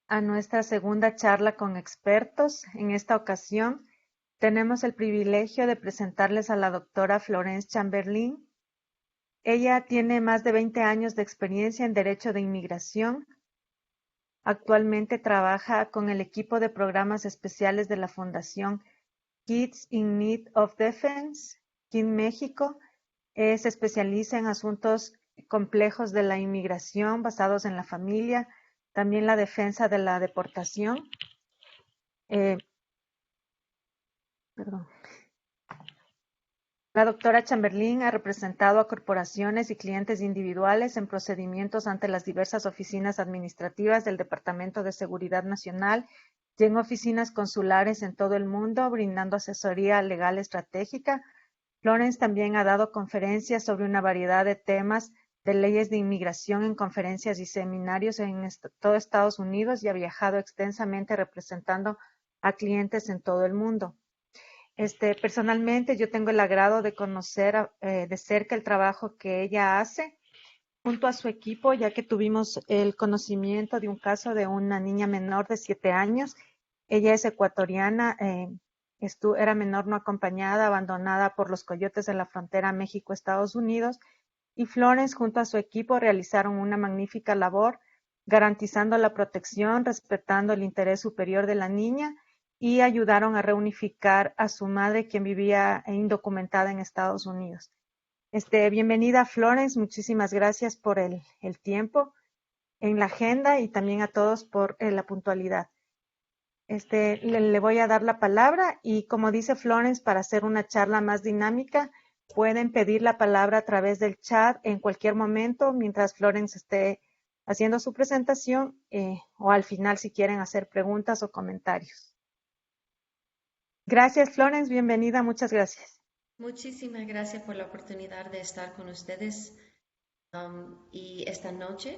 a nuestra segunda charla con expertos. En esta ocasión tenemos el privilegio de presentarles a la doctora Florence Chamberlain. Ella tiene más de 20 años de experiencia en Derecho de Inmigración. Actualmente trabaja con el equipo de programas especiales de la Fundación Kids in Need of Defense, KIN México. Se especializa en asuntos complejos de la inmigración basados en la familia, también la defensa de la deportación. Eh, perdón. La doctora Chamberlain ha representado a corporaciones y clientes individuales en procedimientos ante las diversas oficinas administrativas del Departamento de Seguridad Nacional y en oficinas consulares en todo el mundo, brindando asesoría legal estratégica. Florence también ha dado conferencias sobre una variedad de temas de leyes de inmigración en conferencias y seminarios en todo Estados Unidos y ha viajado extensamente representando a clientes en todo el mundo. Personalmente yo tengo el agrado de conocer de cerca el trabajo que ella hace junto a su equipo, ya que tuvimos el conocimiento de un caso de una niña menor de 7 años. Ella es ecuatoriana, era menor no acompañada, abandonada por los coyotes de la frontera México-Estados Unidos, y Florence junto a su equipo realizaron una magnífica labor garantizando la protección, respetando el interés superior de la niña y ayudaron a reunificar a su madre, quien vivía indocumentada en Estados Unidos. Bienvenida Florence, muchísimas gracias por el tiempo en la agenda y también a todos por la puntualidad. Le voy a dar la palabra y como dice Florence, para hacer una charla más dinámica, pueden pedir la palabra a través del chat en cualquier momento mientras Florence esté haciendo su presentación o al final si quieren hacer preguntas o comentarios. Gracias Florence, bienvenida, muchas gracias. Muchísimas gracias por la oportunidad de estar con ustedes y esta noche.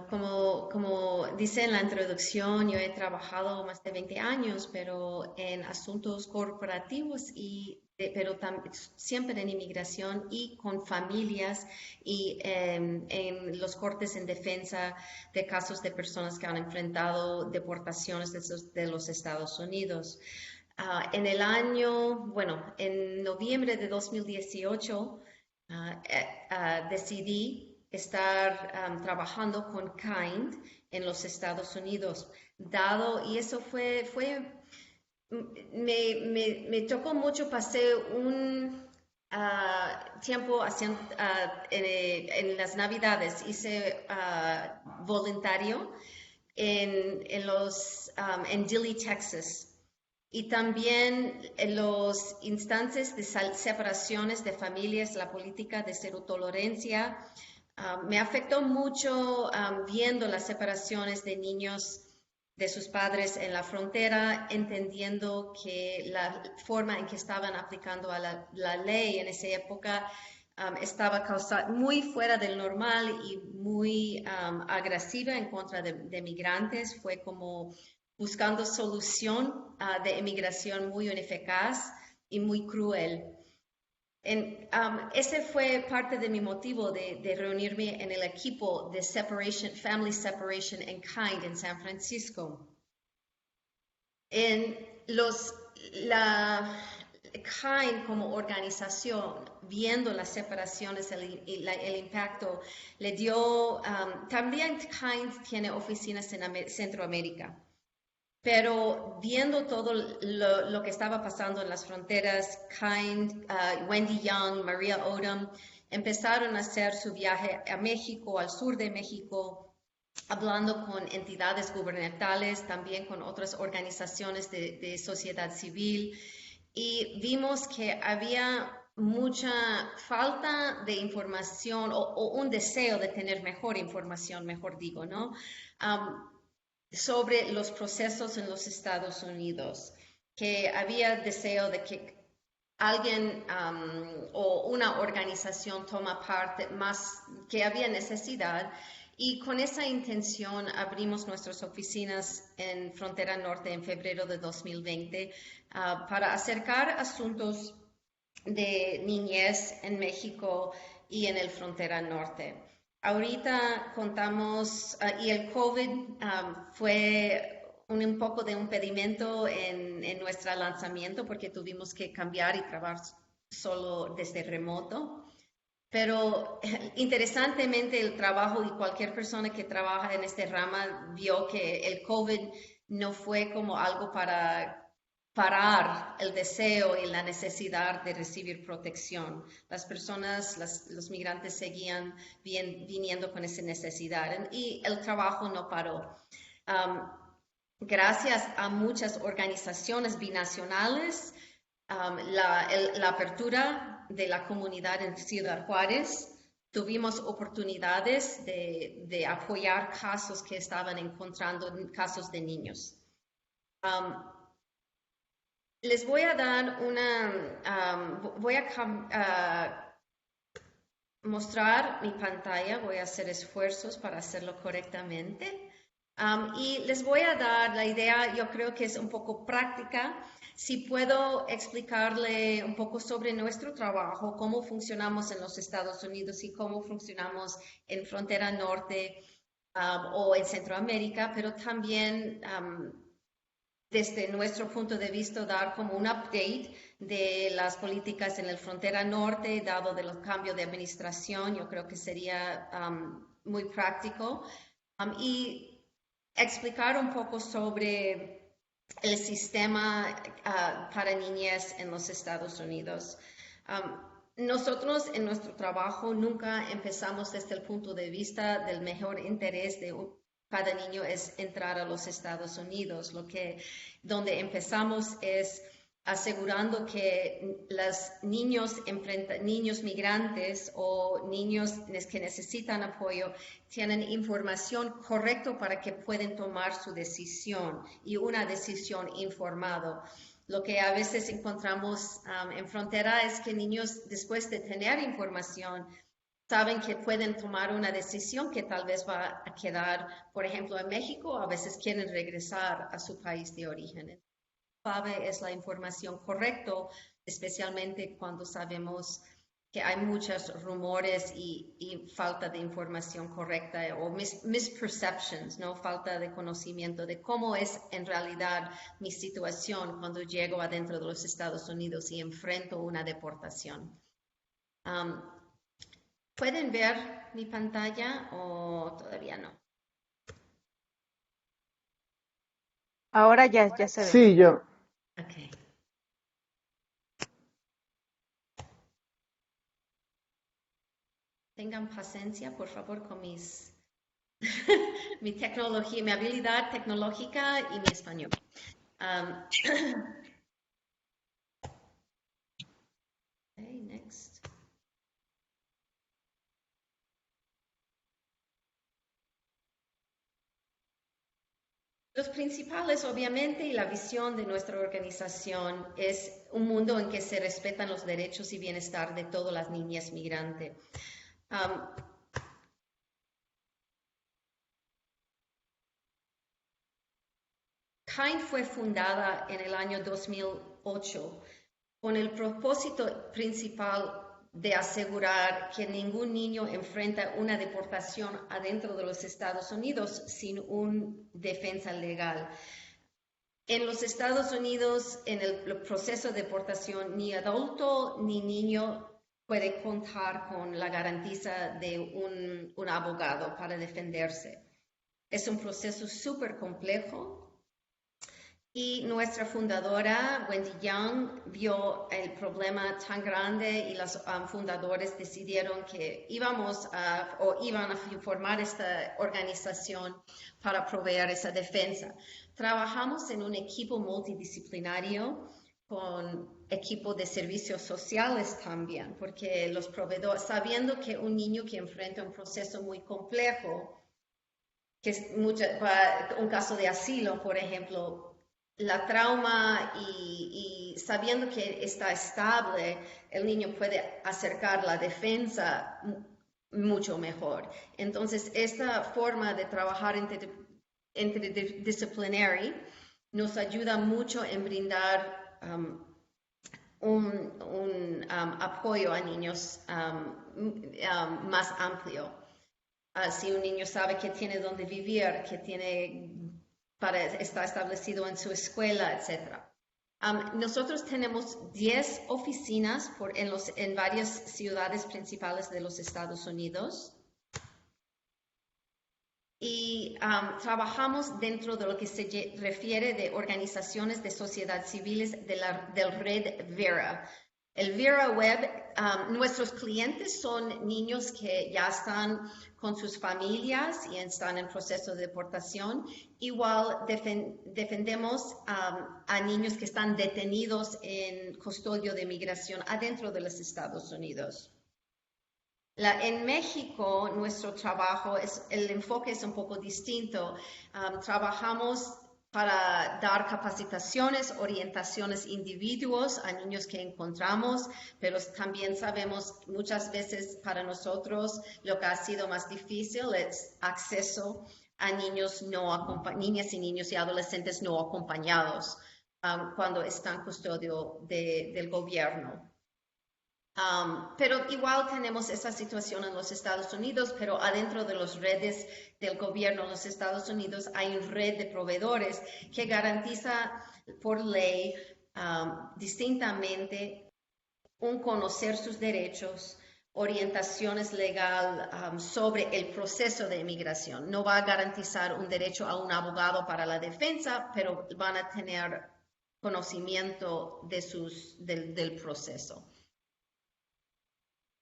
Como dice en la introducción, yo he trabajado más de 20 años, pero en asuntos corporativos pero siempre en inmigración y con familias y en los cortes en defensa de casos de personas que han enfrentado deportaciones de los Estados Unidos. En el año, bueno, en noviembre de 2018, decidí estar trabajando con Kind en los Estados Unidos, y eso me tocó mucho, pasé un tiempo en las Navidades, hice voluntario en Dilley, Texas. Y también en los instantes de separaciones de familias, la política de cero tolerancia, me afectó mucho viendo las separaciones de niños de sus padres en la frontera, entendiendo que la forma en que estaban aplicando a la ley en esa época estaba muy fuera del normal y muy agresiva en contra de migrantes. Fue como buscando solución de inmigración muy ineficaz y muy cruel. Ese fue parte de mi motivo de reunirme en el equipo de Family Separation and Kind en San Francisco. En la Kind como organización, viendo las separaciones, el impacto, le dio, también Kind tiene oficinas en Centroamérica. Pero viendo todo lo que estaba pasando en las fronteras, Kind, Wendy Young, Maria Odom, empezaron a hacer su viaje a México, al sur de México, hablando con entidades gubernamentales, también con otras organizaciones de sociedad civil, y vimos que había mucha falta de información o un deseo de tener mejor información, mejor digo, ¿no? Sobre los procesos en los Estados Unidos, que había deseo de que alguien o una organización toma parte más, que había necesidad. Y con esa intención abrimos nuestras oficinas en Frontera Norte en febrero de 2020 para acercar asuntos de niñez en México y en el Frontera Norte. Ahorita contamos, y el COVID fue un poco de impedimento en nuestro lanzamiento porque tuvimos que cambiar y trabajar solo desde remoto. Pero interesantemente el trabajo y cualquier persona que trabaja en este rama vio que el COVID no fue como algo para parar el deseo y la necesidad de recibir protección. Las personas, los migrantes seguían viniendo con esa necesidad y el trabajo no paró. Um, Gracias a muchas organizaciones binacionales, la apertura de la comunidad en Ciudad Juárez, tuvimos oportunidades de apoyar casos que estaban encontrando, casos de niños. Les voy a dar voy a mostrar mi pantalla, voy a hacer esfuerzos para hacerlo correctamente. Y les voy a dar la idea, yo creo que es un poco práctica. Si puedo explicarle un poco sobre nuestro trabajo, cómo funcionamos en los Estados Unidos y cómo funcionamos en frontera norte o en Centroamérica, pero también desde nuestro punto de vista dar como un update de las políticas en la frontera norte, dado el cambio de administración, yo creo que sería muy práctico. Y explicar un poco sobre el sistema para niñez en los Estados Unidos. Nosotros en nuestro trabajo nunca empezamos desde el punto de vista del mejor interés de cada niño es entrar a los Estados Unidos. Donde empezamos es asegurando que los niños migrantes o niños que necesitan apoyo tienen información correcta para que puedan tomar su decisión y una decisión informada. Lo que a veces encontramos en frontera es que niños, después de tener información, saben que pueden tomar una decisión que tal vez va a quedar, por ejemplo, en México, a veces quieren regresar a su país de origen. Clave es la información correcta, especialmente cuando sabemos que hay muchos rumores y falta de información correcta o misperceptions, ¿no? Falta de conocimiento de cómo es en realidad mi situación cuando llego adentro de los Estados Unidos y enfrento una deportación. ¿Pueden ver mi pantalla o todavía no? Ahora ya se ve. Sí, yo. Okay. Tengan paciencia, por favor, con mi tecnología, mi habilidad tecnológica y mi español. Okay, next. Los principales, obviamente, y la visión de nuestra organización es un mundo en que se respetan los derechos y bienestar de todas las niñas migrantes. KIND fue fundada en el año 2008 con el propósito principal de asegurar que ningún niño enfrenta una deportación adentro de los Estados Unidos sin una defensa legal. En los Estados Unidos, en el proceso de deportación, ni adulto ni niño puede contar con la garantía de un abogado para defenderse. Es un proceso súper complejo. Y nuestra fundadora, Wendy Young, vio el problema tan grande y los fundadores decidieron que iban a formar esta organización para proveer esa defensa. Trabajamos en un equipo multidisciplinario con equipo de servicios sociales también, porque los proveedores, sabiendo que un niño que enfrenta un proceso muy complejo, que es un caso de asilo, por ejemplo, la trauma y sabiendo que está estable, el niño puede acercar la defensa mucho mejor. Entonces, esta forma de trabajar interdisciplinario nos ayuda mucho en brindar un apoyo a niños más amplio. Si un niño sabe que tiene dónde vivir, que está establecido en su escuela, etc. Nosotros tenemos 10 oficinas en varias ciudades principales de los Estados Unidos y trabajamos dentro de lo que se refiere de organizaciones de sociedad civiles del red Vera. El Vera Web, nuestros clientes son niños que ya están con sus familias y están en proceso de deportación. Igual defendemos a niños que están detenidos en custodio de migración adentro de los Estados Unidos. En México, nuestro trabajo, el enfoque es un poco distinto. Trabajamos para dar capacitaciones, orientaciones individuos a niños que encontramos, pero también sabemos muchas veces para nosotros lo que ha sido más difícil es acceso a niñas y niños y adolescentes no acompañados cuando están en custodio del gobierno. Pero igual tenemos esa situación en los Estados Unidos, pero adentro de las redes del gobierno en los Estados Unidos hay una red de proveedores que garantiza por ley distintamente un conocer sus derechos, orientaciones legal sobre el proceso de inmigración. No va a garantizar un derecho a un abogado para la defensa, pero van a tener conocimiento del proceso.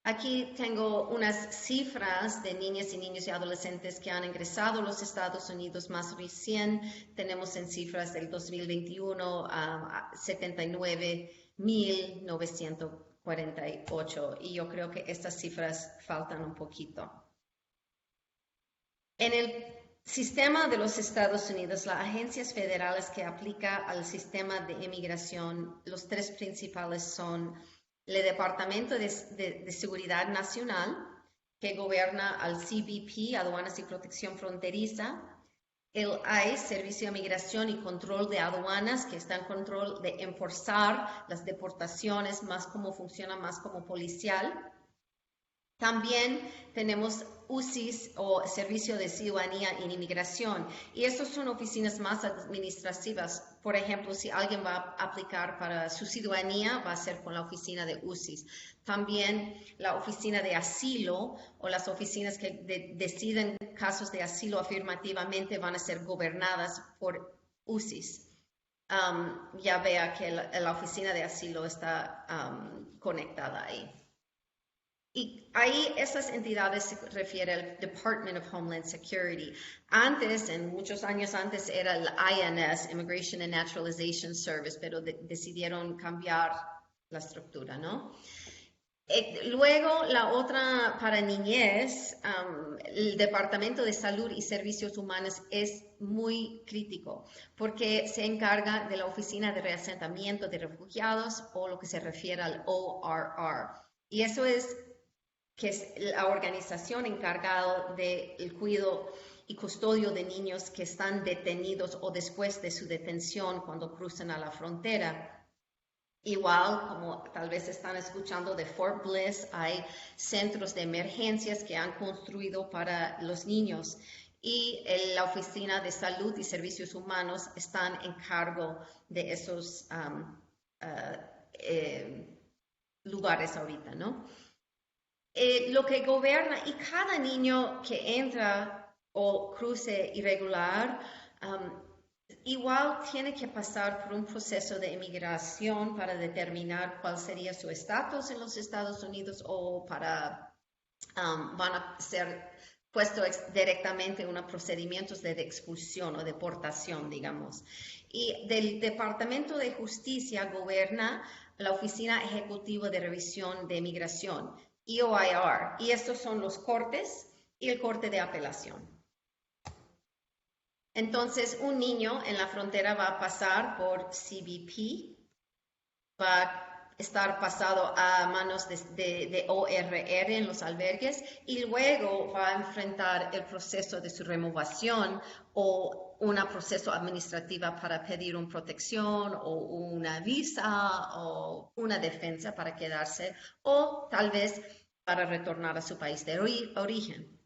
Aquí tengo unas cifras de niñas y niños y adolescentes que han ingresado a los Estados Unidos más recién. Tenemos en cifras del 2021 a 79.948 y yo creo que estas cifras faltan un poquito. En el sistema de los Estados Unidos, las agencias federales que aplican al sistema de inmigración, los tres principales son el Departamento de Seguridad Nacional, que gobierna al CBP, Aduanas y Protección Fronteriza, el ICE, Servicio de Migración y Control de Aduanas, que está en control de enforzar las deportaciones, funciona más como policial. También tenemos UCIS o Servicio de Ciudadanía y Inmigración, y estas son oficinas más administrativas. Por ejemplo, si alguien va a aplicar para su ciudadanía, va a ser con la oficina de UCIS. También la oficina de asilo o las oficinas que deciden casos de asilo afirmativamente van a ser gobernadas por UCIS. Ya vea que la oficina de asilo está conectada ahí. Y ahí esas entidades se refiere al Department of Homeland Security. Antes, muchos años antes, era el INS, Immigration and Naturalization Service, pero decidieron cambiar la estructura, ¿no? Luego, la otra para niñez, el Departamento de Salud y Servicios Humanos es muy crítico porque se encarga de la Oficina de Reasentamiento de Refugiados o lo que se refiere al ORR. Y eso es que es la organización encargada del cuidado y custodio de niños que están detenidos o después de su detención cuando cruzan a la frontera. Igual, como tal vez están escuchando de Fort Bliss, hay centros de emergencias que han construido para los niños y la Oficina de Salud y Servicios Humanos están en cargo de esos lugares ahorita, ¿no? Lo que gobierna y cada niño que entra o cruce irregular, igual tiene que pasar por un proceso de inmigración para determinar cuál sería su estatus en los Estados Unidos o van a ser puestos directamente en unos procedimientos de expulsión o deportación, digamos. Y del Departamento de Justicia gobierna la Oficina Ejecutiva de Revisión de Inmigración, EOIR, y estos son los cortes y el corte de apelación. Entonces, un niño en la frontera va a pasar por CBP, va a estar pasado a manos de ORR en los albergues y luego va a enfrentar el proceso de su removación o un proceso administrativo para pedir una protección o una visa o una defensa para quedarse o tal vez para retornar a su país de origen.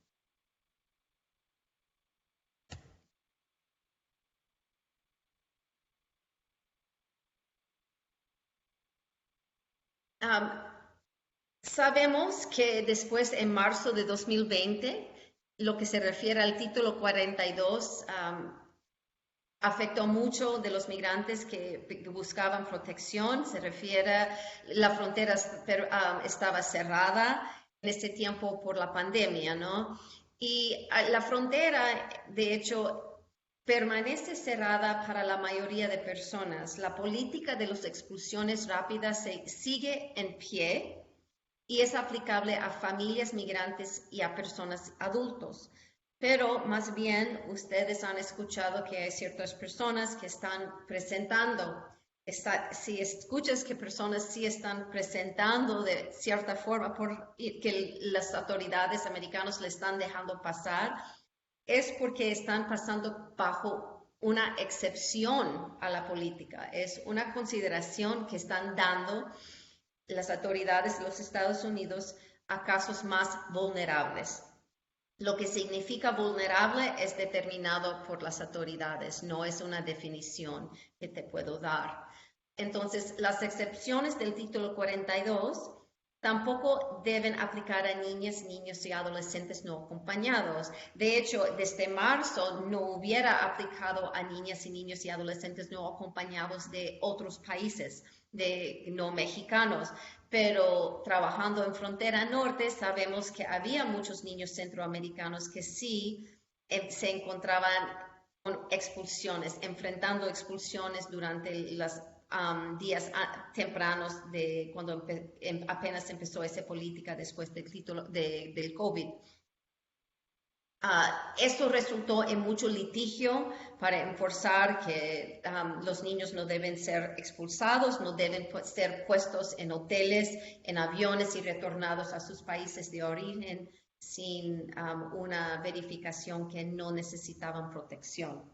Um, Sabemos que después, en marzo de 2020, lo que se refiere al título 42, afectó mucho de los migrantes que buscaban protección. Se refiere, la frontera estaba cerrada en ese tiempo por la pandemia, ¿no? Y la frontera, de hecho, permanece cerrada para la mayoría de personas. La política de las expulsiones rápidas sigue en pie y es aplicable a familias migrantes y a personas adultos. Pero más bien ustedes han escuchado que hay ciertas personas que están presentando, si escuchas que personas sí están presentando de cierta forma que las autoridades americanas le están dejando pasar, es porque están pasando bajo una excepción a la política. Es una consideración que están dando las autoridades de los Estados Unidos a casos más vulnerables. Lo que significa vulnerable es determinado por las autoridades, no es una definición que te puedo dar. Entonces, las excepciones del título 42 tampoco deben aplicar a niñas, niños y adolescentes no acompañados. De hecho, desde marzo no hubiera aplicado a niñas y niños y adolescentes no acompañados de otros países, de no mexicanos, pero trabajando en frontera norte sabemos que había muchos niños centroamericanos que sí se encontraban con expulsiones, enfrentando expulsiones durante los días tempranos de cuando apenas empezó esa política después del título del COVID. Esto resultó en mucho litigio para enforzar que los niños no deben ser expulsados, no deben ser puestos en hoteles, en aviones y retornados a sus países de origen sin una verificación que no necesitaban protección.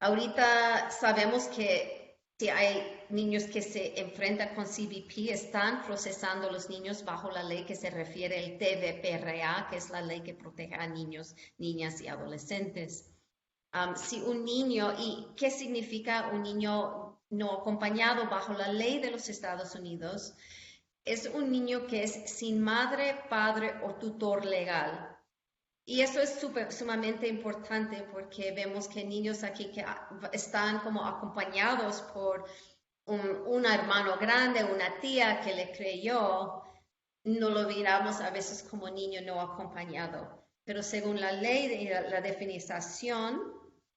Ahorita sabemos que si hay niños que se enfrentan con CBP, están procesando los niños bajo la ley que se refiere al TVPRA, que es la ley que protege a niños, niñas y adolescentes. Si un niño, ¿y qué significa un niño no acompañado bajo la ley de los Estados Unidos? Es un niño que es sin madre, padre o tutor legal. Y eso es sumamente importante porque vemos que niños aquí que están como acompañados por un hermano grande, una tía que le creyó, no lo miramos a veces como niño no acompañado. Pero según la ley de la definición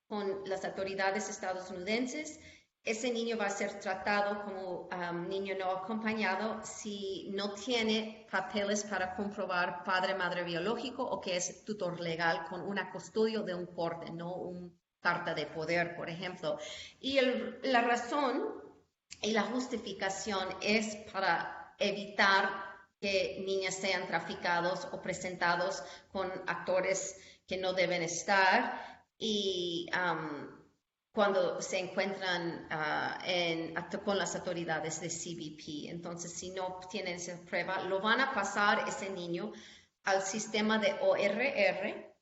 con las autoridades estadounidenses, ese niño va a ser tratado como niño no acompañado si no tiene papeles para comprobar padre, madre biológico o que es tutor legal con una custodia de un corte, no una carta de poder, por ejemplo. Y la razón y la justificación es para evitar que niñas sean traficados o presentados con actores que no deben estar y cuando se encuentran con las autoridades de CBP. Entonces, si no tienen esa prueba, lo van a pasar ese niño al sistema de ORR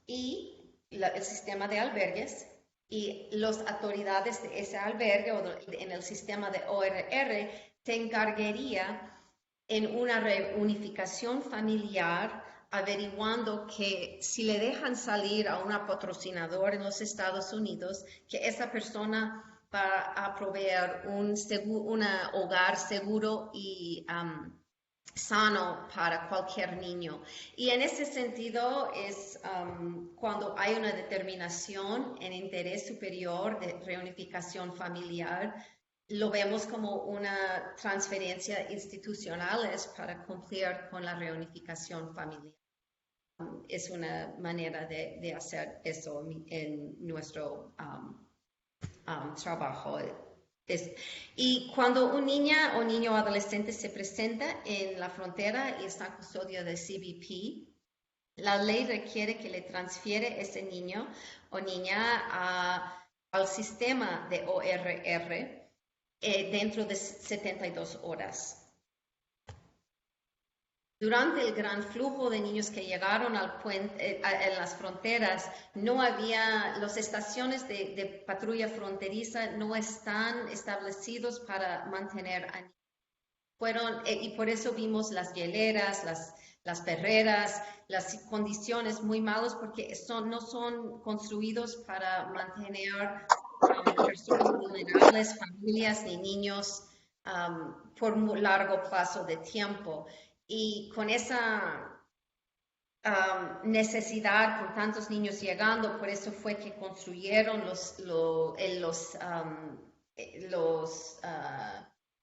y el sistema de albergues y las autoridades de ese albergue o en el sistema de ORR se encargaría en una reunificación familiar averiguando que si le dejan salir a un patrocinador en los Estados Unidos, que esa persona va a proveer un hogar seguro y sano para cualquier niño. Y en ese sentido es cuando hay una determinación en interés superior de reunificación familiar, lo vemos como una transferencia institucional para cumplir con la reunificación familiar. Es una manera de hacer eso en nuestro trabajo. Y cuando un niña o niño adolescente se presenta en la frontera y está en custodia de CBP, la ley requiere que le transfiere ese niño o niña al sistema de ORR dentro de 72 horas. Durante el gran flujo de niños que llegaron al puente, en las fronteras, no había, las estaciones de patrulla fronteriza no están establecidos para mantener a niños y por eso vimos las hieleras, las perreras, las condiciones muy malas porque no son construidos para mantener personas vulnerables, familias ni niños por un largo plazo de tiempo. Y con esa necesidad, con tantos niños llegando, por eso fue que construyeron los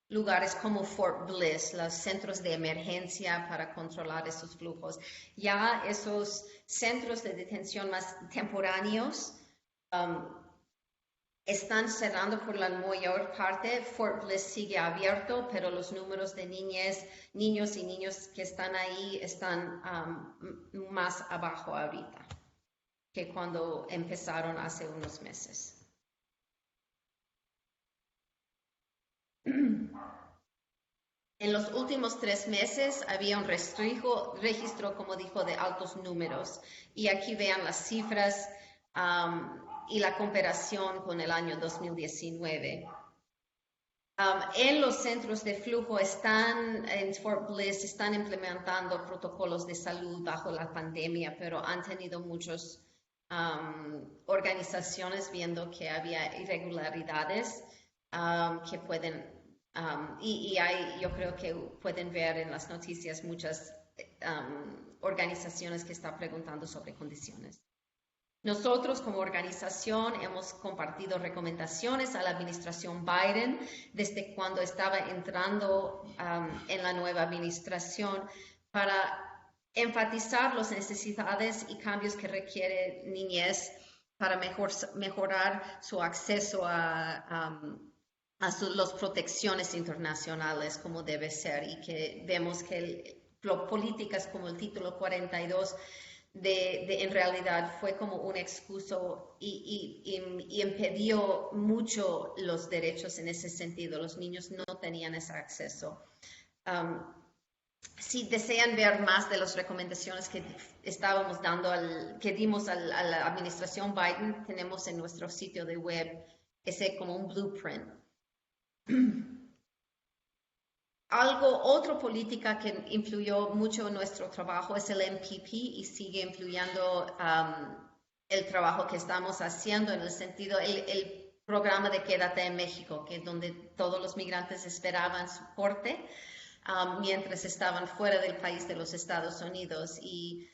lugares como Fort Bliss, los centros de emergencia para controlar esos flujos. Ya esos centros de detención más temporáneos están cerrando por la mayor parte. Fort Bliss sigue abierto, pero los números de niños y niños que están ahí están más abajo ahorita que cuando empezaron hace unos meses. En los últimos 3 meses había un registro, como dijo, de altos números. Y aquí vean las cifras y la comparación con el año 2019. En los centros de flujo en Fort Bliss, están implementando protocolos de salud bajo la pandemia, pero han tenido muchas organizaciones viendo que había irregularidades que pueden yo creo que pueden ver en las noticias muchas organizaciones que están preguntando sobre condiciones. Nosotros como organización hemos compartido recomendaciones a la administración Biden desde cuando estaba entrando en la nueva administración para enfatizar las necesidades y cambios que requiere niñez para mejorar su acceso a las protecciones internacionales como debe ser, y que vemos que políticas como el título 42 en realidad fue como un excuso y impidió mucho los derechos en ese sentido. Los niños no tenían ese acceso. Si desean ver más de las recomendaciones que dimos a la administración Biden, tenemos en nuestro sitio de web ese como un blueprint. Otra política que influyó mucho en nuestro trabajo es el MPP y sigue influyendo el trabajo que estamos haciendo en el sentido, el programa de Quédate en México, que es donde todos los migrantes esperaban su corte mientras estaban fuera del país de los Estados Unidos. Y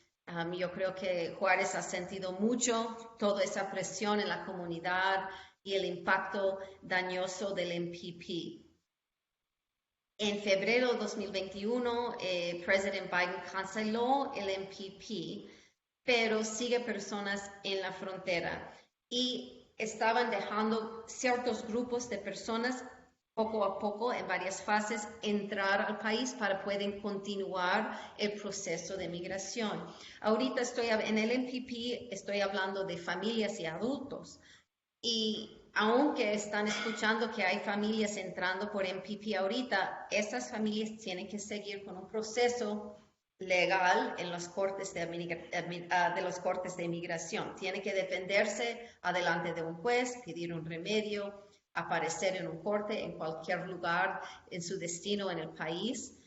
yo creo que Juárez ha sentido mucho toda esa presión en la comunidad y el impacto dañoso del MPP. En febrero de 2021, President Biden canceló el MPP, pero sigue personas en la frontera y estaban dejando ciertos grupos de personas poco a poco en varias fases entrar al país para poder continuar el proceso de migración. Ahorita en el MPP estoy hablando de familias y adultos. Y aunque están escuchando que hay familias entrando por MPP ahorita, esas familias tienen que seguir con un proceso legal en los cortes de los cortes de inmigración. Tienen que defenderse adelante de un juez, pedir un remedio, aparecer en un corte en cualquier lugar en su destino en el país.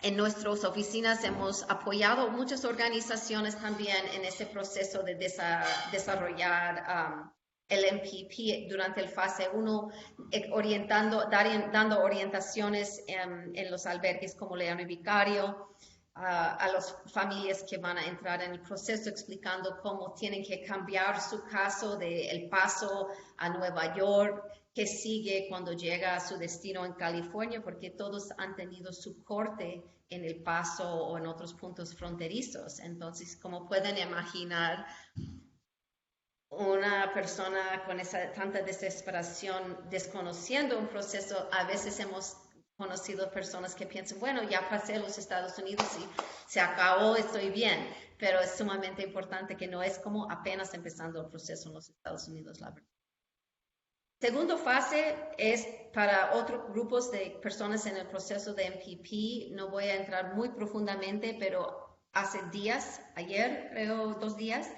En nuestras oficinas hemos apoyado muchas organizaciones también en ese proceso de desarrollar el MPP durante el fase 1, dando orientaciones en los albergues como León y Vicario, a las familias que van a entrar en el proceso, explicando cómo tienen que cambiar su caso de El Paso a Nueva York, que sigue cuando llega a su destino en California, porque todos han tenido su corte en El Paso o en otros puntos fronterizos. Entonces, como pueden imaginar, una persona con tanta desesperación, desconociendo un proceso, a veces hemos conocido personas que piensan, bueno, ya pasé a los Estados Unidos y se acabó, estoy bien, pero es sumamente importante que no es como apenas empezando el proceso en los Estados Unidos, la verdad. Segunda fase es para otros grupos de personas en el proceso de MPP. No voy a entrar muy profundamente, pero hace días, ayer creo 2 días,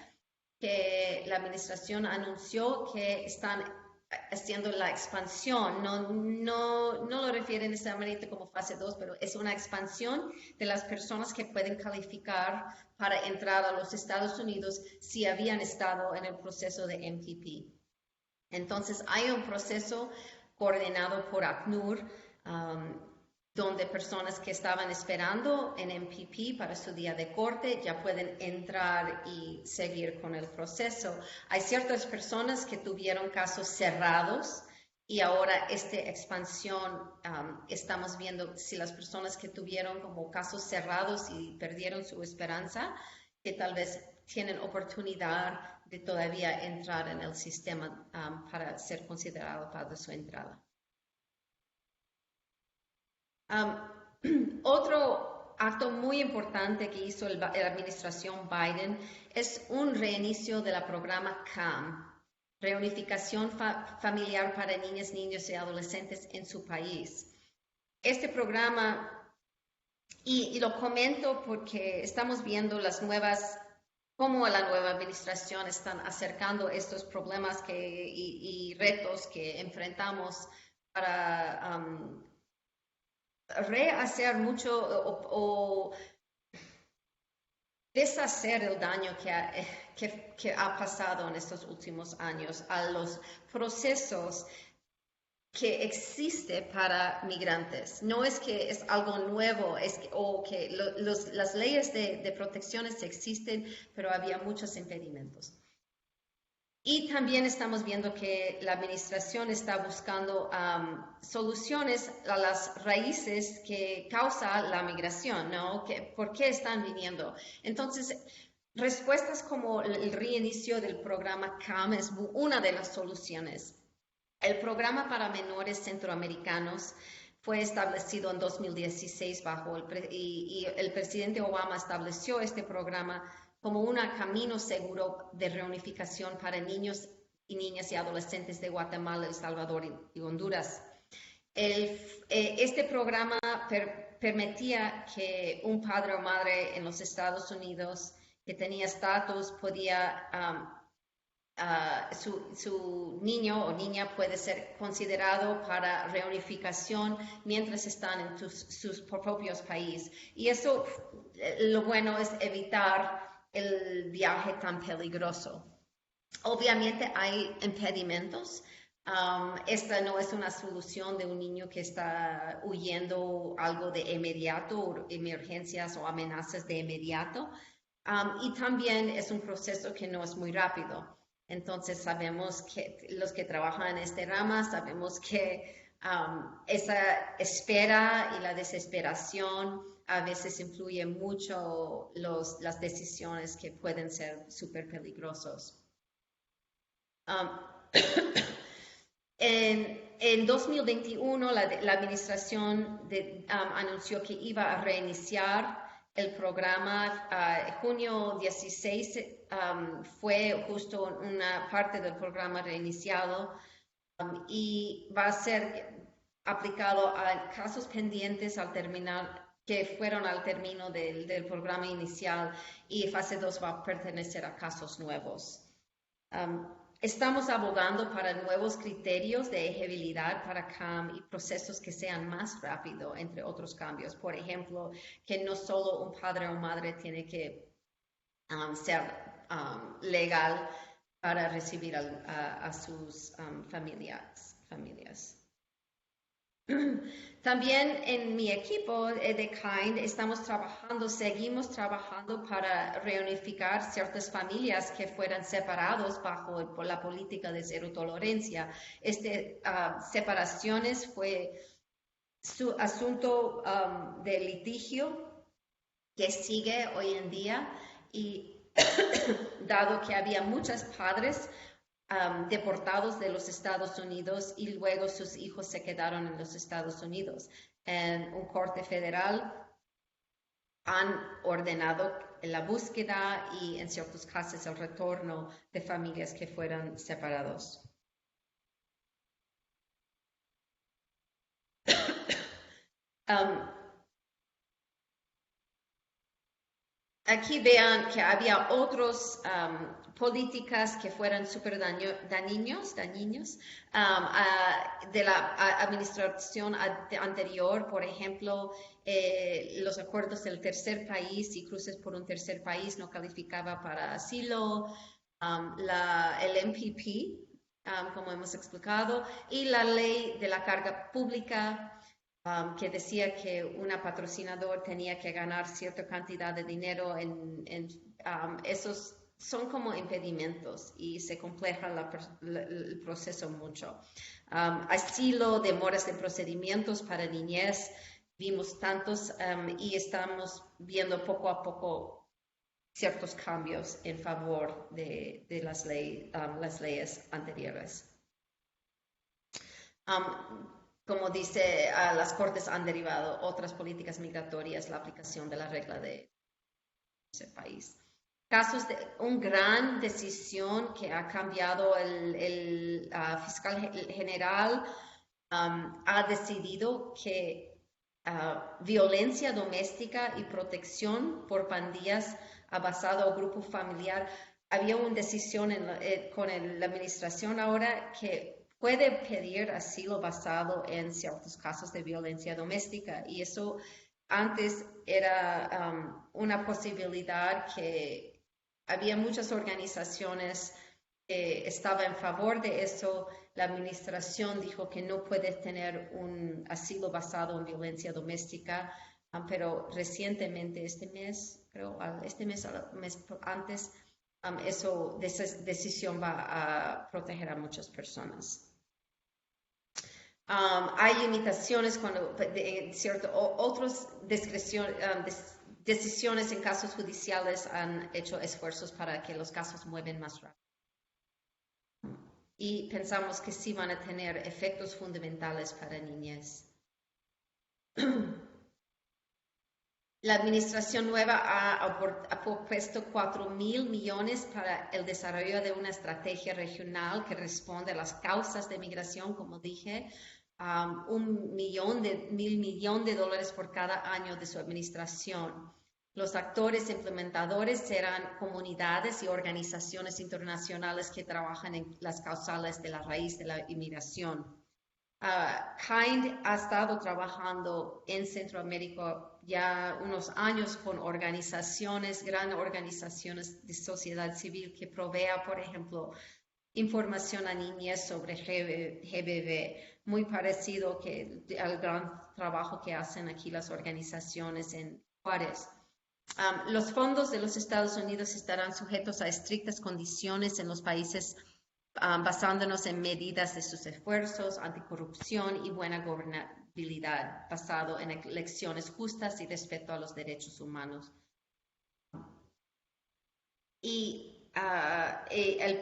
que la administración anunció que están haciendo la expansión. No lo refieren necesariamente como fase 2, pero es una expansión de las personas que pueden calificar para entrar a los Estados Unidos si habían estado en el proceso de MPP. Entonces, hay un proceso coordinado por ACNUR, donde personas que estaban esperando en MPP para su día de corte ya pueden entrar y seguir con el proceso. Hay ciertas personas que tuvieron casos cerrados y ahora esta expansión estamos viendo si las personas que tuvieron como casos cerrados y perdieron su esperanza, que tal vez tienen oportunidad de todavía entrar en el sistema para ser considerado para su entrada. Otro acto muy importante que hizo la administración Biden es un reinicio del programa CAM, Reunificación Familiar para Niñas, Niños y Adolescentes en su país. Este programa, y lo comento porque estamos viendo cómo la nueva administración están acercando estos problemas y retos que enfrentamos para rehacer mucho o deshacer el daño que ha pasado en estos últimos años a los procesos que existe para migrantes. No es que es algo nuevo, o que las leyes de protecciones existen, pero había muchos impedimentos. Y también estamos viendo que la administración está buscando soluciones a las raíces que causa la migración, ¿no? ¿Por qué están viniendo? Entonces, respuestas como el reinicio del programa CAM es una de las soluciones. El programa para menores centroamericanos fue establecido en 2016 y el presidente Obama estableció este programa como un camino seguro de reunificación para niños y niñas y adolescentes de Guatemala, El Salvador y Honduras. Este programa permitía que un padre o madre en los Estados Unidos que tenía estatus podía su niño o niña puede ser considerado para reunificación mientras están en sus propios países. Y eso, lo bueno es evitar el viaje tan peligroso. Obviamente hay impedimentos. Esta no es una solución de un niño que está huyendo algo de inmediato, o emergencias o amenazas de inmediato. Y también es un proceso que no es muy rápido. Entonces sabemos que los que trabajan en este rama, sabemos que esa espera y la desesperación a veces influye mucho las decisiones que pueden ser súper peligrosos. En 2021 la administración anunció que iba a reiniciar el programa. Junio 16 fue justo una parte del programa reiniciado y va a ser aplicado a casos pendientes al terminar, que fueron al término del programa inicial, y fase 2 va a pertenecer a casos nuevos. Estamos abogando para nuevos criterios de elegibilidad para CAM y procesos que sean más rápidos, entre otros cambios. Por ejemplo, que no solo un padre o madre tiene que ser legal para recibir a sus familias. También en mi equipo de KIND seguimos trabajando para reunificar ciertas familias que fueran separados por la política de cero tolerancia. Separaciones fue su asunto de litigio que sigue hoy en día, y dado que había muchos padres deportados de los Estados Unidos y luego sus hijos se quedaron en los Estados Unidos. En un corte federal han ordenado la búsqueda y en ciertos casos el retorno de familias que fueran separados. aquí vean que había otras políticas que fueran súper dañinos de la administración anterior, por ejemplo, los acuerdos del tercer país y cruces por un tercer país no calificaba para asilo, el MPP, como hemos explicado, y la ley de la carga pública que decía que una patrocinador tenía que ganar cierta cantidad de dinero esos son como impedimentos y se compleja el proceso mucho. Asilo, demoras de procedimientos para niñez, vimos tantos y estamos viendo poco a poco ciertos cambios en favor de las leyes anteriores. Como dice, a las Cortes han derivado otras políticas migratorias, la aplicación de la regla de ese país. Casos de una gran decisión que ha cambiado el fiscal general ha decidido que violencia doméstica y protección por pandillas basado en grupo familiar, había una decisión con la administración ahora que puede pedir asilo basado en ciertos casos de violencia doméstica y eso antes era una posibilidad que había muchas organizaciones que estaban en favor de eso. La administración dijo que no puede tener un asilo basado en violencia doméstica, pero recientemente este mes antes, esa decisión va a proteger a muchas personas. Hay limitaciones cuando otras decisiones en casos judiciales han hecho esfuerzos para que los casos mueven más rápido. Y pensamos que sí van a tener efectos fundamentales para niñez. La administración nueva ha propuesto 4.000 millones para el desarrollo de una estrategia regional que responde a las causas de migración, como dije, $1 millón de dólares por cada año de su administración. Los actores implementadores serán comunidades y organizaciones internacionales que trabajan en las causales de la raíz de la inmigración. KIND ha estado trabajando en Centroamérica ya unos años con grandes organizaciones de sociedad civil que provea, por ejemplo, información a niñez sobre GBV, muy parecido al gran trabajo que hacen aquí las organizaciones en Juárez. Los fondos de los Estados Unidos estarán sujetos a estrictas condiciones en los países basándonos en medidas de sus esfuerzos, anticorrupción y buena gobernabilidad, basado en elecciones justas y respeto a los derechos humanos. Y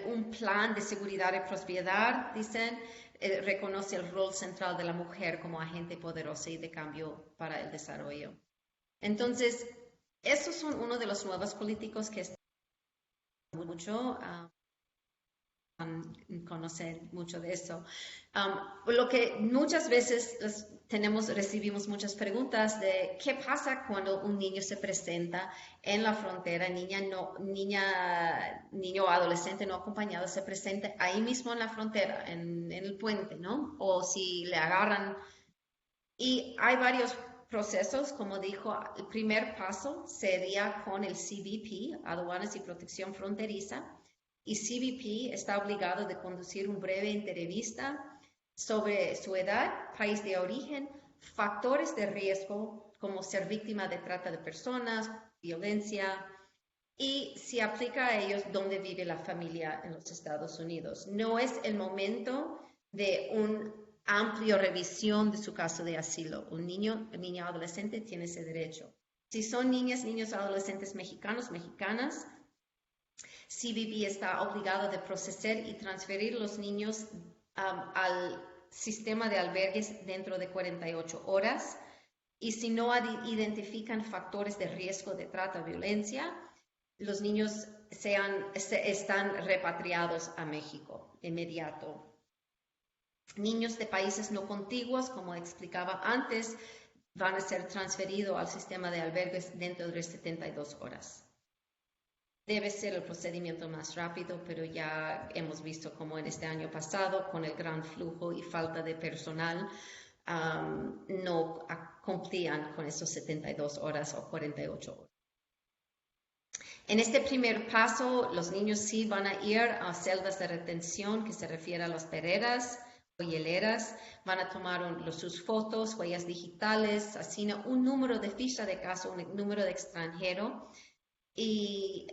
un plan de seguridad y prosperidad, dicen, reconoce el rol central de la mujer como agente poderosa y de cambio para el desarrollo. Entonces, esos son uno de los nuevos políticos que están mucho conocer mucho de eso. Lo que muchas veces recibimos muchas preguntas de qué pasa cuando un niño se presenta en la frontera, niño adolescente no acompañado se presenta ahí mismo en la frontera, en el puente, ¿no? O si le agarran. Y hay varios procesos, como dijo, el primer paso sería con el CBP, Aduanas y Protección Fronteriza, y CBP está obligado de conducir una breve entrevista sobre su edad, país de origen, factores de riesgo como ser víctima de trata de personas, violencia, y si aplica a ellos dónde vive la familia en los Estados Unidos. No es el momento de una amplia revisión de su caso de asilo. Un niño adolescente tiene ese derecho. Si son niños, adolescentes mexicanas, CBP está obligado de procesar y transferir los niños al sistema de albergues dentro de 48 horas y si no identifican factores de riesgo de trata o violencia, los niños están repatriados a México inmediato. Niños de países no contiguos, como explicaba antes, van a ser transferidos al sistema de albergues dentro de 72 horas. debe ser el procedimiento más rápido, pero ya hemos visto como en este año pasado, con el gran flujo y falta de personal, no cumplían con esos 72 horas o 48 horas. En este primer paso, los niños sí van a ir a celdas de retención, que se refiere a las pereras o hieleras, van a tomar sus fotos, huellas digitales, asigna un número de ficha de caso, un número de extranjero, y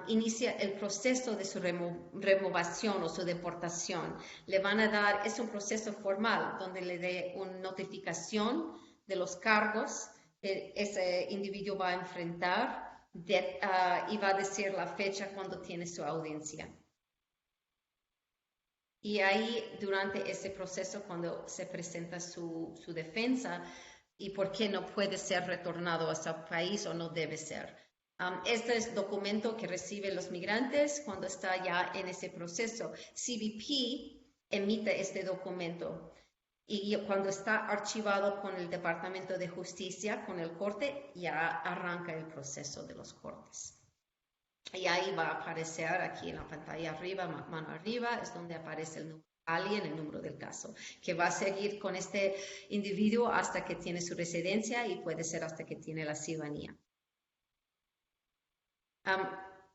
inicia el proceso de su removación o su deportación. Le van a dar, es un proceso formal, donde le dé una notificación de los cargos que ese individuo va a enfrentar y va a decir la fecha cuando tiene su audiencia. Y ahí, durante ese proceso, cuando se presenta su defensa y por qué no puede ser retornado a su país o no debe ser. Este es el documento que reciben los migrantes cuando está ya en ese proceso. CBP emite este documento y cuando está archivado con el Departamento de Justicia, con el corte, ya arranca el proceso de los cortes. Y ahí va a aparecer aquí en la pantalla arriba, mano arriba, es donde aparece el número de alguien, el número del caso, que va a seguir con este individuo hasta que tiene su residencia y puede ser hasta que tiene la ciudadanía.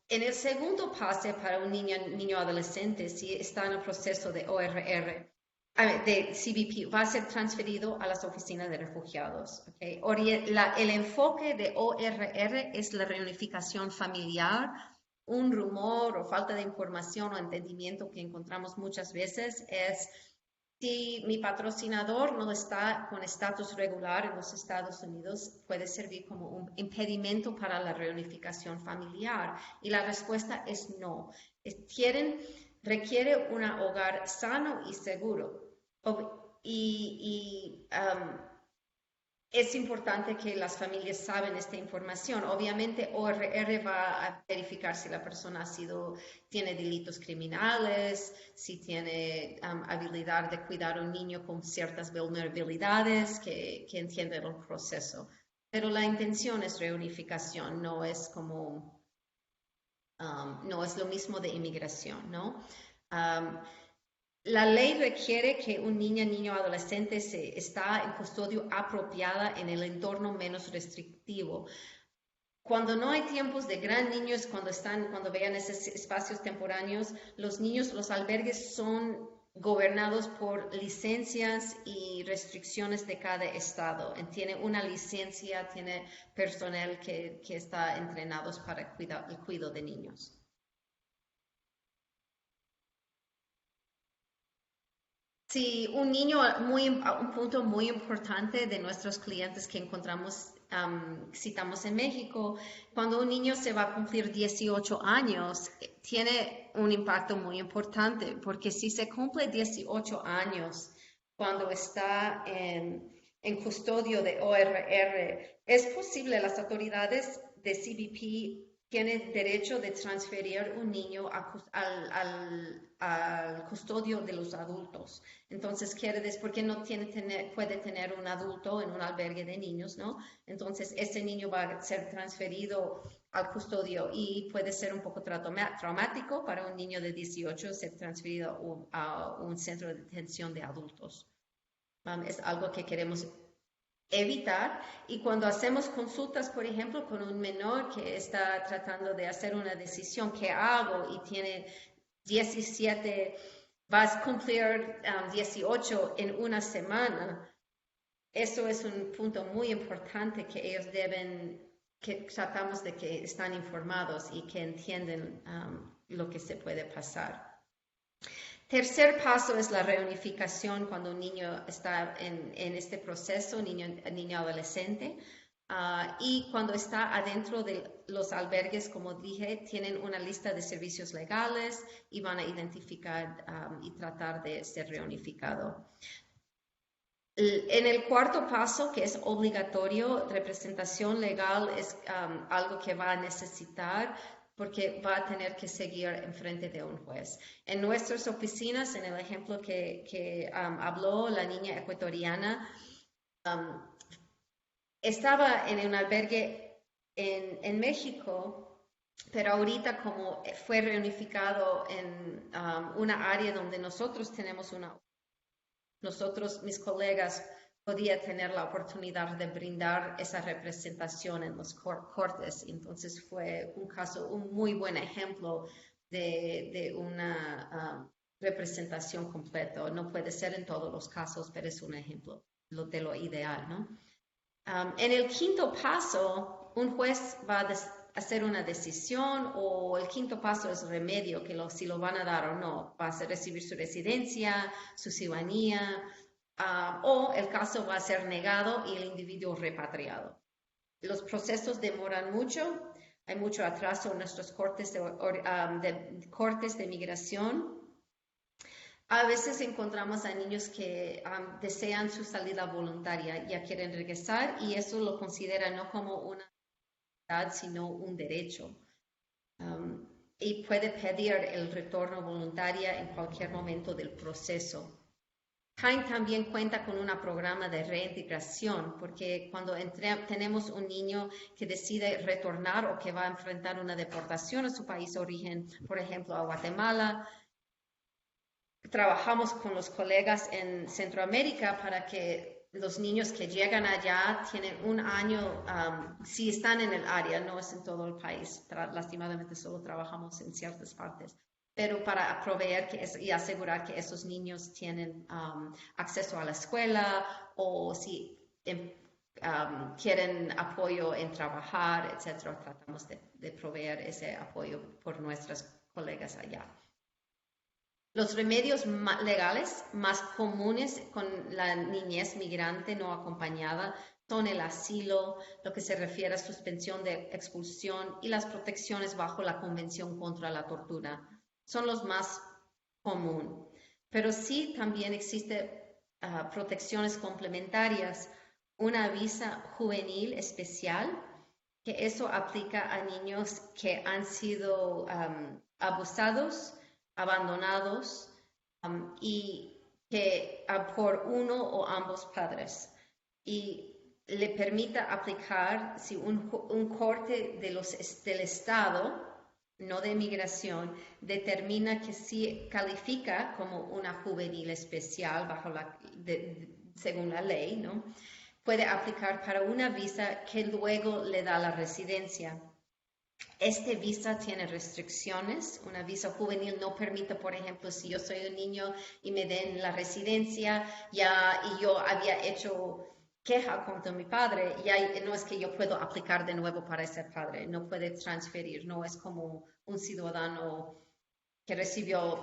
En el segundo pase para un niño adolescente, si está en el proceso de ORR, de CBP, va a ser transferido a las oficinas de refugiados. ¿Okay? El enfoque de ORR es la reunificación familiar. Un rumor o falta de información o entendimiento que encontramos muchas veces es: si mi patrocinador no está con estatus regular en los Estados Unidos, puede servir como un impedimento para la reunificación familiar. Y la respuesta es no. Requiere un hogar sano y seguro. Es importante que las familias saben esta información. Obviamente, ORR va a verificar si la persona tiene delitos criminales, si tiene habilidad de cuidar a un niño con ciertas vulnerabilidades, que entiende el proceso. Pero la intención es reunificación, no es no es lo mismo de inmigración, ¿no? La ley requiere que un niño adolescente está en custodia apropiada en el entorno menos restrictivo. Cuando no hay tiempos de gran niños, cuando vean esos espacios temporáneos, los albergues son gobernados por licencias y restricciones de cada estado. Tiene una licencia, tiene personal que está entrenados para el cuidado de niños. Sí, un punto muy importante de nuestros clientes que encontramos, citamos en México, cuando un niño se va a cumplir 18 años, tiene un impacto muy importante, porque si se cumple 18 años cuando está en custodio de ORR, es posible, las autoridades de CBP tienen derecho de transferir un niño al custodio de los adultos. Entonces, porque no puede tener un adulto en un albergue de niños, ¿no? Entonces, ese niño va a ser transferido al custodio y puede ser un poco traumático para un niño de 18 ser transferido a un centro de detención de adultos. Es algo que queremos evitar. Y cuando hacemos consultas, por ejemplo, con un menor que está tratando de hacer una decisión, ¿qué hago? Y tiene 17, vas a cumplir 18 en una semana. Eso es un punto muy importante que ellos que tratamos de que están informados y que entienden lo que se puede pasar. Tercer paso es la reunificación cuando un niño está en este proceso, niño adolescente. Y cuando está adentro de los albergues, como dije, tienen una lista de servicios legales y van a identificar y tratar de ser reunificado. En el cuarto paso, que es obligatorio, representación legal es algo que va a necesitar porque va a tener que seguir en frente de un juez. En nuestras oficinas, en el ejemplo que habló la niña ecuatoriana, estaba en un albergue en México Pero ahorita como fue reunificado en una área donde nosotros tenemos mis colegas, podía tener la oportunidad de brindar esa representación en los cortes. Entonces fue un muy buen ejemplo de una representación completa. No puede ser en todos los casos, pero es un ejemplo de lo ideal, ¿no? En el quinto paso, un juez va a hacer una decisión o el quinto paso es remedio, que si lo van a dar o no. Va a recibir su residencia, su ciudadanía, o el caso va a ser negado y el individuo repatriado. Los procesos demoran mucho, hay mucho atraso en nuestros cortes de migración. A veces encontramos a niños que desean su salida voluntaria, ya quieren regresar y eso lo consideran no como una necesidad, sino un derecho. Y puede pedir el retorno voluntario en cualquier momento del proceso. KIND también cuenta con un programa de reintegración, porque cuando tenemos un niño que decide retornar o que va a enfrentar una deportación a su país de origen, por ejemplo, a Guatemala, trabajamos con los colegas en Centroamérica para que los niños que llegan allá tienen un año, si están en el área, no es en todo el país, lastimadamente solo trabajamos en ciertas partes, pero para proveer y asegurar que esos niños tienen acceso a la escuela o si quieren apoyo en trabajar, etcétera, tratamos de proveer ese apoyo por nuestras colegas allá. Los remedios legales más comunes con la niñez migrante no acompañada son el asilo, lo que se refiere a suspensión de expulsión y las protecciones bajo la Convención contra la Tortura. Son los más comunes. Pero sí también existen protecciones complementarias, una visa juvenil especial, que eso aplica a niños que han sido abusados, abandonados y que por uno o ambos padres y le permita aplicar si un corte del Estado, no de migración, determina que sí califica como una juvenil especial según la ley, ¿no? Puede aplicar para una visa que luego le da la residencia. Este visa tiene restricciones. Una visa juvenil no permite, por ejemplo, si yo soy un niño y me den la residencia y yo había hecho queja contra mi padre, ya no es que yo puedo aplicar de nuevo para ese padre, no puede transferir, no es como un ciudadano que recibió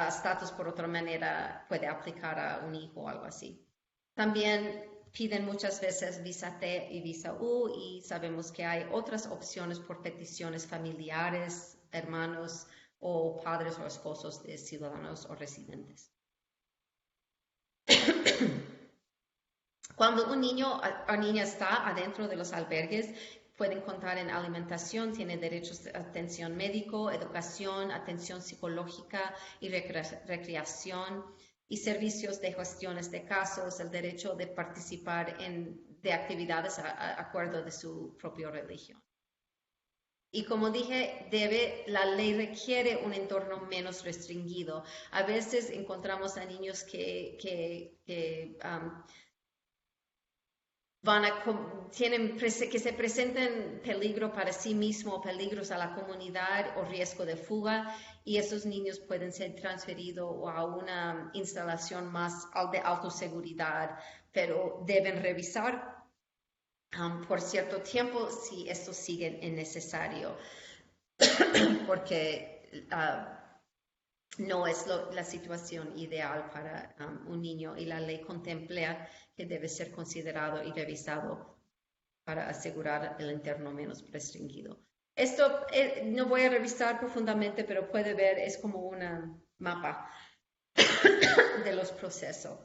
estatus por otra manera puede aplicar a un hijo o algo así. También piden muchas veces visa T y visa U y sabemos que hay otras opciones por peticiones familiares, hermanos o padres o esposos de ciudadanos o residentes. Cuando un niño o niña está adentro de los albergues, pueden contar en alimentación, tiene derechos de atención médico, educación, atención psicológica y recreación y servicios de gestiones de casos, el derecho de participar de actividades a acuerdo de su propia religión. Y como dije, la ley requiere un entorno menos restringido. A veces encontramos a niños que que se presenten peligro para sí mismo, peligros a la comunidad o riesgo de fuga, y esos niños pueden ser transferidos a una instalación más de alta seguridad, pero deben revisar por cierto tiempo si esto sigue necesario, porque no es la situación ideal para un niño y la ley contempla que debe ser considerado y revisado para asegurar el entorno menos restringido. Esto no voy a revisar profundamente, pero puede ver, es como un mapa de los procesos.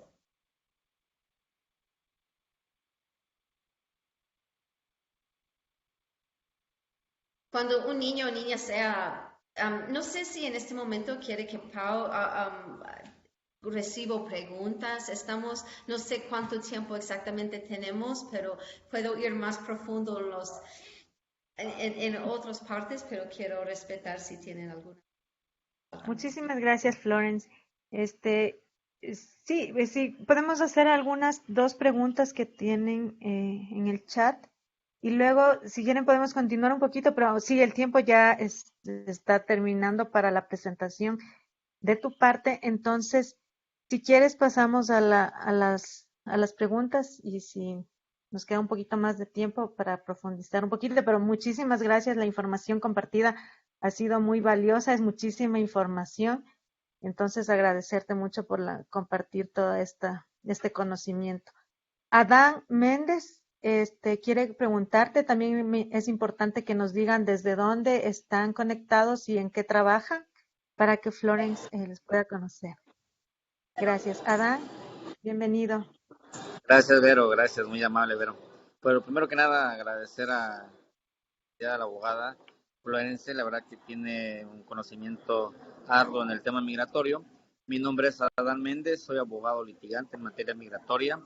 Cuando un niño o niña sea, no sé si en este momento quiere que Pau recibo preguntas. No sé cuánto tiempo exactamente tenemos, pero puedo ir más profundo en los en otras partes, pero quiero respetar si tienen alguna. Muchísimas gracias, Florence. Este, sí, podemos hacer algunas dos preguntas que tienen en el chat y luego, si quieren, podemos continuar un poquito, pero sí, el tiempo ya está terminando para la presentación de tu parte. Entonces, si quieres, pasamos a las preguntas y si nos queda un poquito más de tiempo para profundizar un poquito, pero muchísimas gracias. La información compartida ha sido muy valiosa, es muchísima información. Entonces, agradecerte mucho por compartir todo este conocimiento. Adán Méndez, quiere preguntarte, también es importante que nos digan desde dónde están conectados y en qué trabajan para que Florence les pueda conocer. Gracias. Adán, bienvenido. Gracias, Vero, gracias, muy amable, Vero. Pero primero que nada, agradecer a la abogada Florence, la verdad que tiene un conocimiento arduo en el tema migratorio. Mi nombre es Adán Méndez, soy abogado litigante en materia migratoria.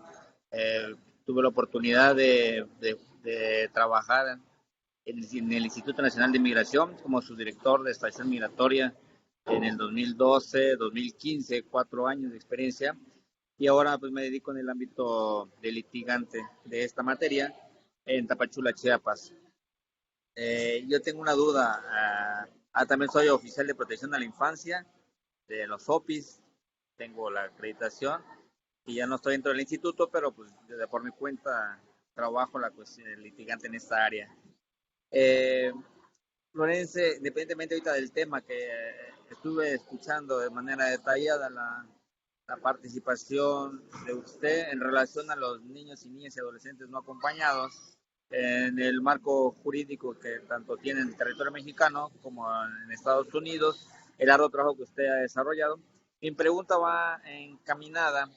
Tuve la oportunidad de trabajar en el Instituto Nacional de Migración como subdirector de estación migratoria en el 2012, 2015, 4 años de experiencia. Y ahora pues me dedico en el ámbito de litigante de esta materia en Tapachula, Chiapas. Yo tengo una duda. También soy oficial de protección a la infancia de los OPIs, tengo la acreditación y ya no estoy dentro del instituto, pero pues por mi cuenta trabajo la cuestión del litigante en esta área. Florence, independientemente ahorita del tema que estuve escuchando de manera detallada la participación de usted en relación a los niños y niñas y adolescentes no acompañados en el marco jurídico que tanto tiene en el territorio mexicano como en Estados Unidos, el arduo trabajo que usted ha desarrollado. Mi pregunta va encaminada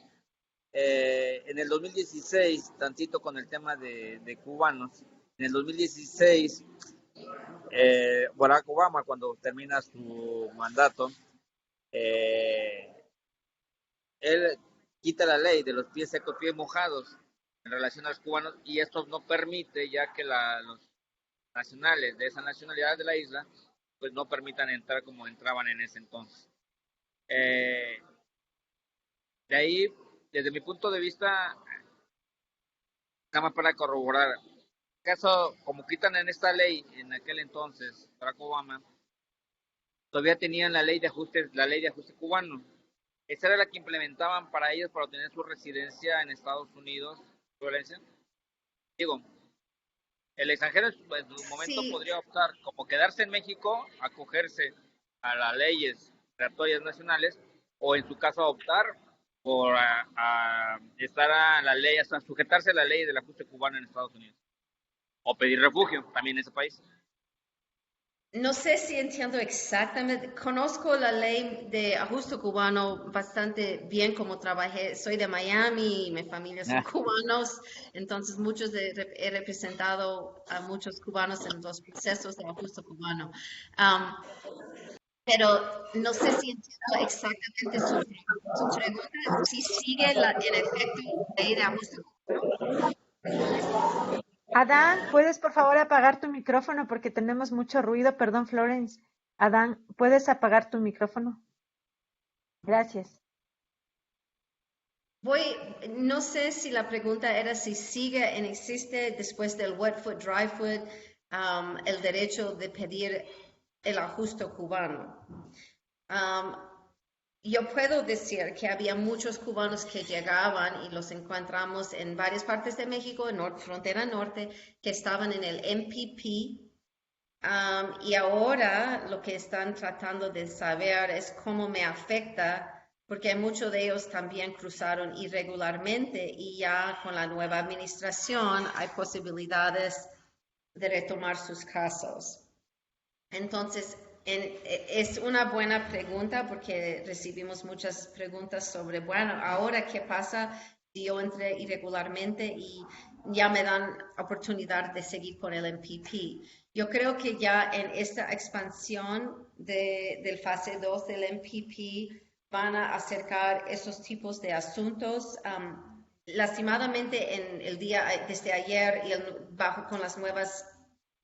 en el 2016, tantito con el tema de cubanos. En el 2016, Barack Obama, cuando termina su mandato, él quita la ley de los pies secos, pies mojados en relación a los cubanos, y esto no permite ya que los nacionales de esa nacionalidad de la isla pues no permitan entrar como entraban en ese entonces. De ahí, desde mi punto de vista, nada más para corroborar, caso como quitan en esta ley en aquel entonces Barack Obama, todavía tenían la ley de ajuste cubano. Esa era la que implementaban para ellos para obtener su residencia en Estados Unidos. Digo, el extranjero en su momento Sí, podría optar como quedarse en México, acogerse a las leyes migratorias nacionales, o en su caso optar por estar a la ley, hasta sujetarse a la ley del ajuste cubano en Estados Unidos, o pedir refugio también en ese país. no sé si entiendo exactamente. Conozco la ley de ajuste cubano bastante bien como trabajé. Soy de Miami y mi familia son cubanos, entonces he representado a muchos cubanos en los procesos de ajuste cubano. Um, pero no sé si entiendo exactamente su pregunta. Si sigue en efecto la ley de ajuste cubano. Adán, ¿puedes por favor apagar tu micrófono porque tenemos mucho ruido? Perdón, Florence. Adán, ¿puedes apagar tu micrófono? Gracias. No sé si la pregunta era si existe después del wet foot, dry foot, el derecho de pedir el ajuste cubano. Um, yo puedo decir que había muchos cubanos que llegaban y los encontramos en varias partes de México, en frontera norte, que estaban en el MPP. Y ahora lo que están tratando de saber es cómo me afecta, porque muchos de ellos también cruzaron irregularmente y ya con la nueva administración hay posibilidades de retomar sus casos. Entonces, es una buena pregunta porque recibimos muchas preguntas sobre, bueno, ahora qué pasa si yo entré irregularmente y ya me dan oportunidad de seguir con el MPP. Yo creo que ya en esta expansión del fase 2 del MPP van a acercar esos tipos de asuntos. Lastimadamente en el día desde ayer y bajo con las nuevas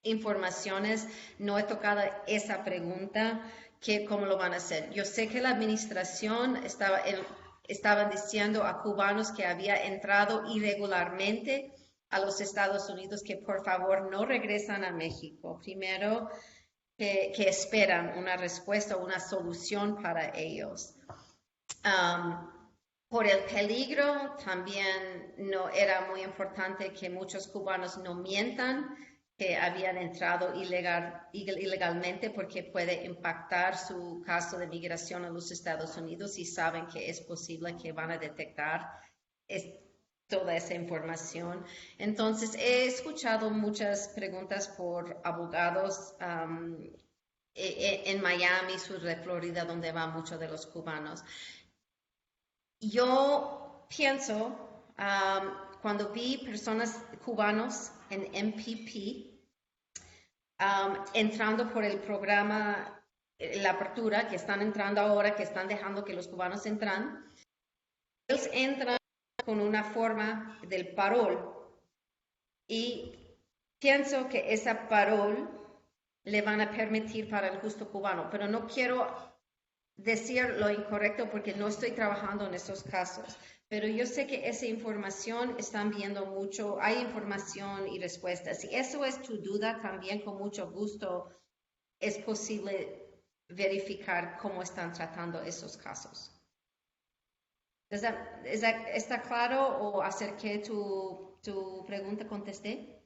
informaciones, no he tocado esa pregunta, que cómo lo van a hacer. Yo sé que la administración estaban diciendo a cubanos que había entrado irregularmente a los Estados Unidos que por favor no regresan a México. Primero, que esperan una respuesta, una solución para ellos. Por el peligro, también no era muy importante que muchos cubanos no mientan que habían entrado ilegalmente porque puede impactar su caso de migración a los Estados Unidos y saben que es posible que van a detectar toda esa información. Entonces, he escuchado muchas preguntas por abogados en Miami, sur de Florida, donde van muchos de los cubanos. Yo pienso, cuando vi personas cubanos en MPP entrando por el programa, la apertura, que están entrando ahora, que están dejando que los cubanos entran, ellos entran con una forma del parol y pienso que esa parol le van a permitir para el justo cubano, pero no quiero decir lo incorrecto porque no estoy trabajando en esos casos, pero yo sé que esa información están viendo mucho, hay información y respuestas. Si eso es tu duda, también con mucho gusto es posible verificar cómo están tratando esos casos. ¿Está claro o acerqué tu pregunta, contesté?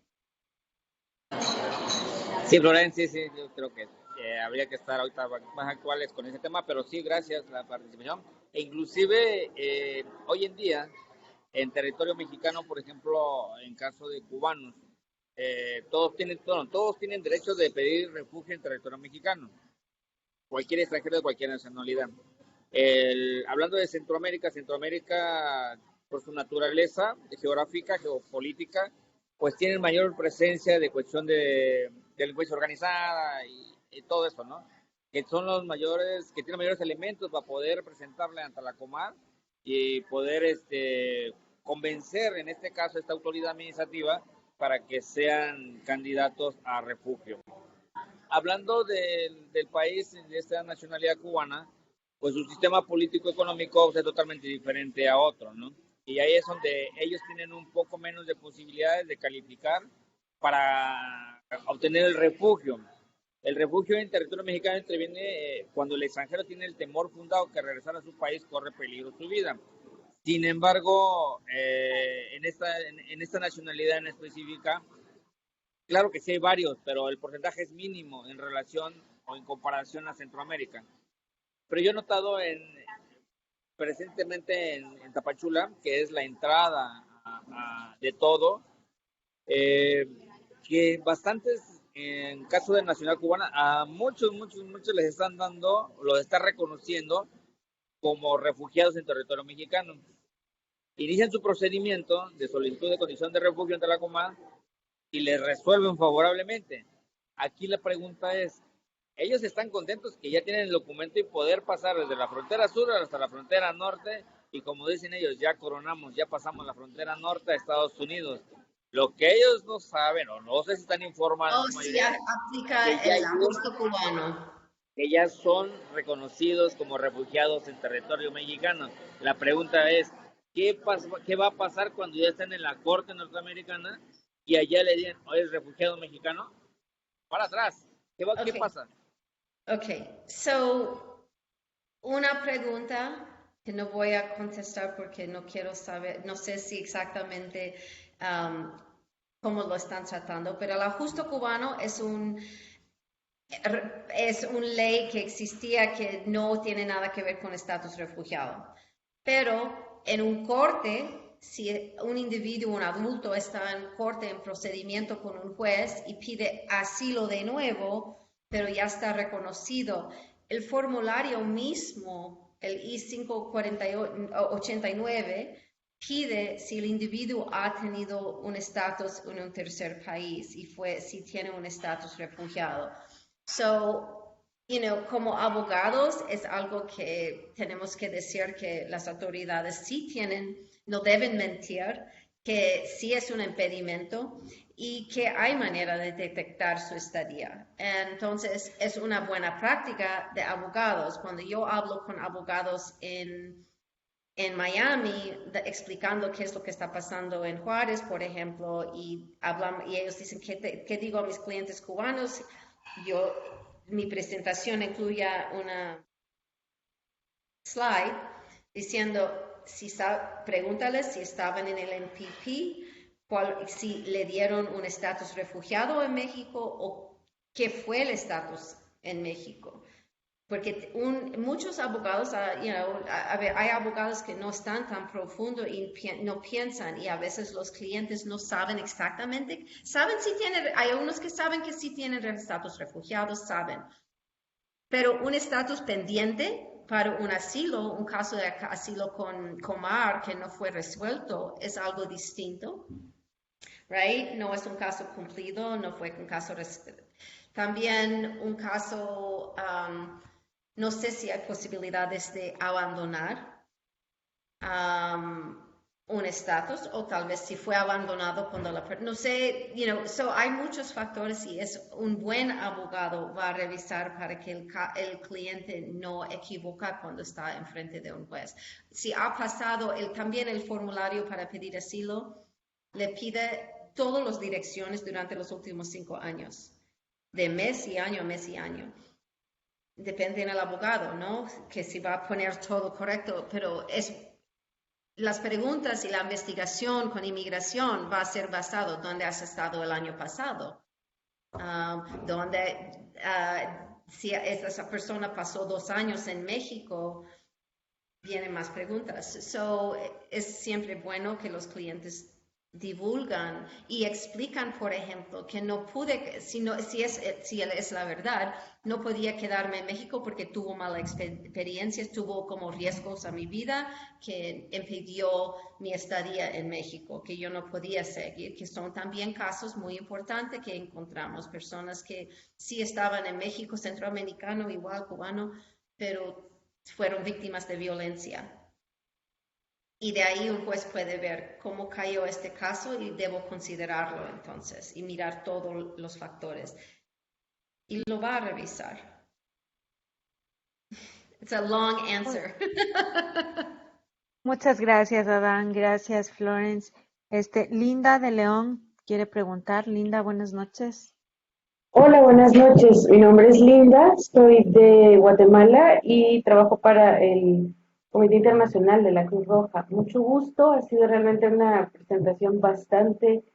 Sí, Florencia, sí, yo creo que habría que estar ahorita más actuales con ese tema, pero sí, gracias a la participación. E inclusive, hoy en día, en territorio mexicano, por ejemplo, en caso de cubanos, todos tienen derecho de pedir refugio en territorio mexicano, cualquier extranjero de cualquier nacionalidad. Hablando de Centroamérica, por su naturaleza geográfica, geopolítica, pues tienen mayor presencia de cuestión de delincuencia organizada y todo eso, ¿no? Que son los mayores, que tienen mayores elementos para poder presentarle ante la Comar y poder convencer, en este caso, esta autoridad administrativa para que sean candidatos a refugio. Hablando del país, de esta nacionalidad cubana, pues su sistema político-económico es totalmente diferente a otro, ¿no? Y ahí es donde ellos tienen un poco menos de posibilidades de calificar para obtener el refugio. El refugio en territorio mexicano interviene cuando el extranjero tiene el temor fundado que regresar a su país corre peligro su vida. Sin embargo, en esta nacionalidad en específica, claro que sí hay varios, pero el porcentaje es mínimo en relación o en comparación a Centroamérica. Pero yo he notado presentemente en Tapachula, que es la entrada de todo, que bastantes, en caso de Nacional Cubana, a muchos les están dando, los están reconociendo como refugiados en territorio mexicano. Inician su procedimiento de solicitud de condición de refugio ante la Comar y les resuelven favorablemente. Aquí la pregunta es, ellos están contentos que ya tienen el documento y poder pasar desde la frontera sur hasta la frontera norte, y como dicen ellos, ya coronamos, ya pasamos la frontera norte a Estados Unidos. Lo que ellos no saben, o no sé si están informados, Sí, aplica el ajuste cubano. que ya son reconocidos como refugiados en territorio mexicano. La pregunta es, ¿qué va a pasar cuando ya estén en la corte norteamericana y allá le digan, oye, ¿es refugiado mexicano? Para atrás. ¿Qué pasa? Ok, so, una pregunta que no voy a contestar porque no quiero saber, no sé si exactamente cómo lo están tratando, pero el ajuste cubano es una ley que existía que no tiene nada que ver con estatus refugiado. Pero en un corte, si un individuo, un adulto está en corte, en procedimiento con un juez y pide asilo de nuevo, pero ya está reconocido, el formulario mismo, el I-589, pide si el individuo ha tenido un estatus en un tercer país y si tiene un estatus refugiado. So, como abogados es algo que tenemos que decir que las autoridades sí tienen, no deben mentir, que sí es un impedimento y que hay manera de detectar su estadía. Entonces, es una buena práctica de abogados. Cuando yo hablo con abogados en Miami, explicando qué es lo que está pasando en Juárez, por ejemplo, y ellos dicen, ¿qué digo a mis clientes cubanos? Mi presentación incluye una slide diciendo, pregúntales si estaban en el NPP, si le dieron un estatus refugiado en México o qué fue el estatus en México. Porque muchos abogados, hay abogados que no están tan profundo y no piensan, y a veces los clientes no saben exactamente, hay unos que saben que sí tienen estatus refugiados, saben, pero un estatus pendiente para un asilo, un caso de asilo con Comar que no fue resuelto, es algo distinto, right? No es un caso cumplido, no fue un caso. También un caso, no sé si hay posibilidades de abandonar un estatus o tal vez si fue abandonado cuando no sé, hay muchos factores y es un buen abogado va a revisar para que el cliente no equivoca cuando está enfrente de un juez. Si ha pasado también el formulario para pedir asilo, le pide todas las direcciones durante los últimos 5 años, de mes y año a mes y año. Depende del abogado, ¿no? Que si va a poner todo correcto, pero las preguntas y la investigación con inmigración va a ser basado donde has estado el año pasado, si esa persona pasó 2 años en México, vienen más preguntas. Es siempre bueno que los clientes divulgan y explican, por ejemplo, que no pude, si es la verdad, no podía quedarme en México porque tuvo malas experiencias, tuvo como riesgos a mi vida que impidió mi estadía en México, que yo no podía seguir, que son también casos muy importantes que encontramos, personas que sí estaban en México, centroamericano, igual cubano, pero fueron víctimas de violencia. Y de ahí un juez puede ver cómo cayó este caso y debo considerarlo entonces y mirar todos los factores. Y lo va a revisar. It's a long answer. Muchas gracias, Adán. Gracias, Florence. Linda de León quiere preguntar. Linda, buenas noches. Hola, buenas noches. Mi nombre es Linda, soy de Guatemala y trabajo para el Comité Internacional de la Cruz Roja. Mucho gusto, ha sido realmente una presentación bastante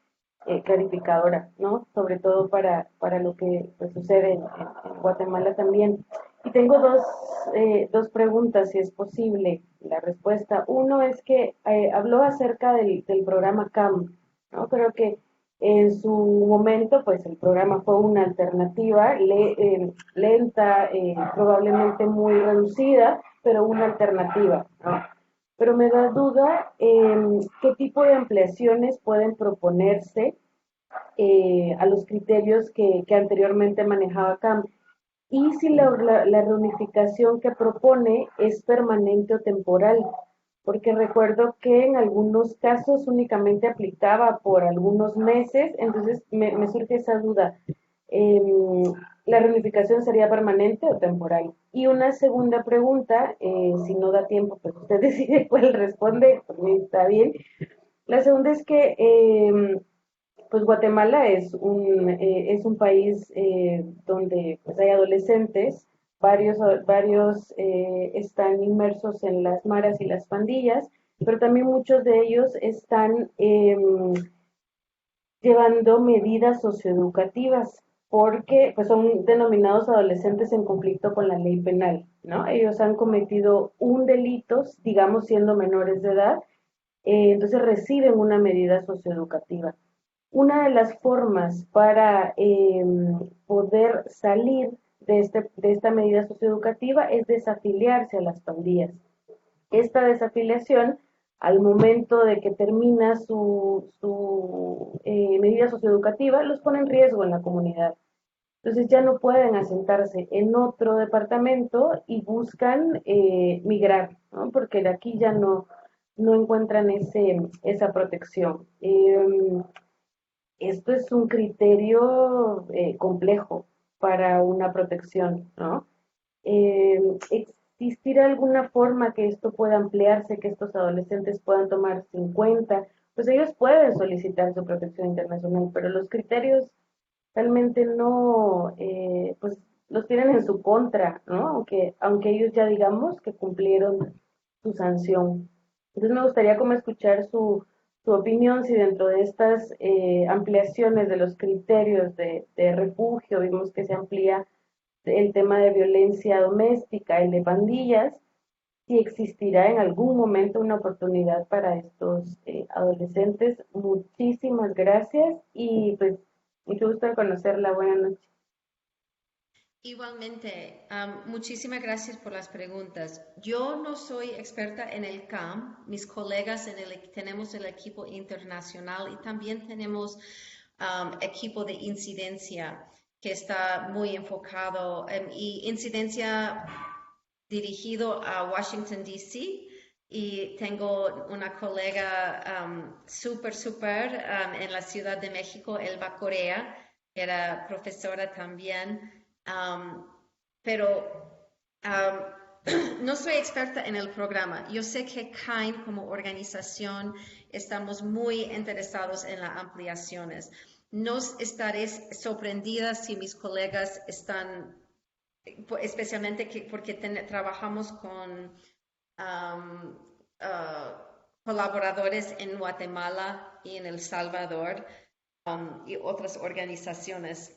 clarificadora, ¿no? Sobre todo para lo que pues, sucede en Guatemala también. Y tengo dos preguntas, si es posible la respuesta. Uno es que habló acerca del programa CAM, ¿no? Creo que en su momento, pues el programa fue una alternativa lenta, probablemente muy reducida, pero una alternativa, ¿no? Pero me da duda qué tipo de ampliaciones pueden proponerse a los criterios que anteriormente manejaba CAM y si la reunificación que propone es permanente o temporal, porque recuerdo que en algunos casos únicamente aplicaba por algunos meses, entonces me surge esa duda. ¿La reunificación sería permanente o temporal? Y una segunda pregunta, si no da tiempo, pues usted decide cuál responde, por mí está bien. La segunda es que pues Guatemala es un país donde pues hay adolescentes, varios están inmersos en las maras y las pandillas, pero también muchos de ellos están llevando medidas socioeducativas porque pues son denominados adolescentes en conflicto con la ley penal, ¿no? Ellos han cometido un delito, digamos siendo menores de edad, entonces reciben una medida socioeducativa. Una de las formas para poder salir de esta medida socioeducativa es desafiliarse a las pandillas. Esta desafiliación, al momento de que termina su medida socioeducativa, los pone en riesgo en la comunidad. Entonces ya no pueden asentarse en otro departamento y buscan migrar, ¿no? Porque de aquí ya no no encuentran esa protección. Esto es un criterio complejo para una protección, ¿no? ¿Existirá alguna forma que esto pueda ampliarse, que estos adolescentes puedan tomar en cuenta? Pues ellos pueden solicitar su protección internacional, pero los criterios realmente no, pues los tienen en su contra, ¿no? Aunque ellos ya digamos que cumplieron su sanción. Entonces me gustaría como escuchar su opinión si dentro de estas ampliaciones de los criterios de refugio, vimos que se amplía el tema de violencia doméstica, el de pandillas, si existirá en algún momento una oportunidad para estos adolescentes. Muchísimas gracias y pues mucho gusto en conocerla. Buenas noches. Igualmente, muchísimas gracias por las preguntas. Yo no soy experta en el CAM, mis colegas tenemos el equipo internacional y también tenemos equipo de incidencia que está muy enfocado y incidencia dirigido a Washington, D.C. Y tengo una colega súper en la Ciudad de México, Elba Corea, era profesora también. Pero no soy experta en el programa. Yo sé que KIND como organización estamos muy interesados en las ampliaciones. No estaré sorprendida si mis colegas están, especialmente porque trabajamos con colaboradores en Guatemala y en El Salvador y otras organizaciones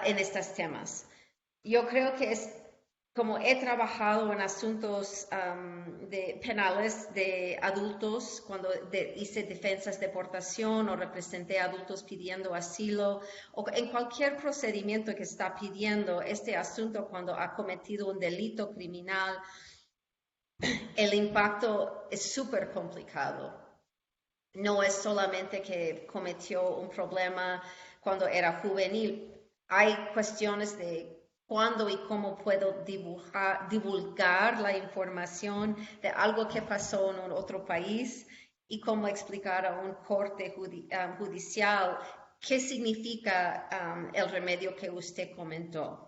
en estos temas. Yo creo que como he trabajado en asuntos de penales de adultos, cuando hice defensas de deportación o representé a adultos pidiendo asilo, o en cualquier procedimiento que está pidiendo este asunto cuando ha cometido un delito criminal, el impacto es súper complicado. No es solamente que cometió un problema cuando era juvenil. Hay cuestiones de cuándo y cómo puedo divulgar la información de algo que pasó en un otro país y cómo explicar a un corte judicial qué significa el remedio que usted comentó.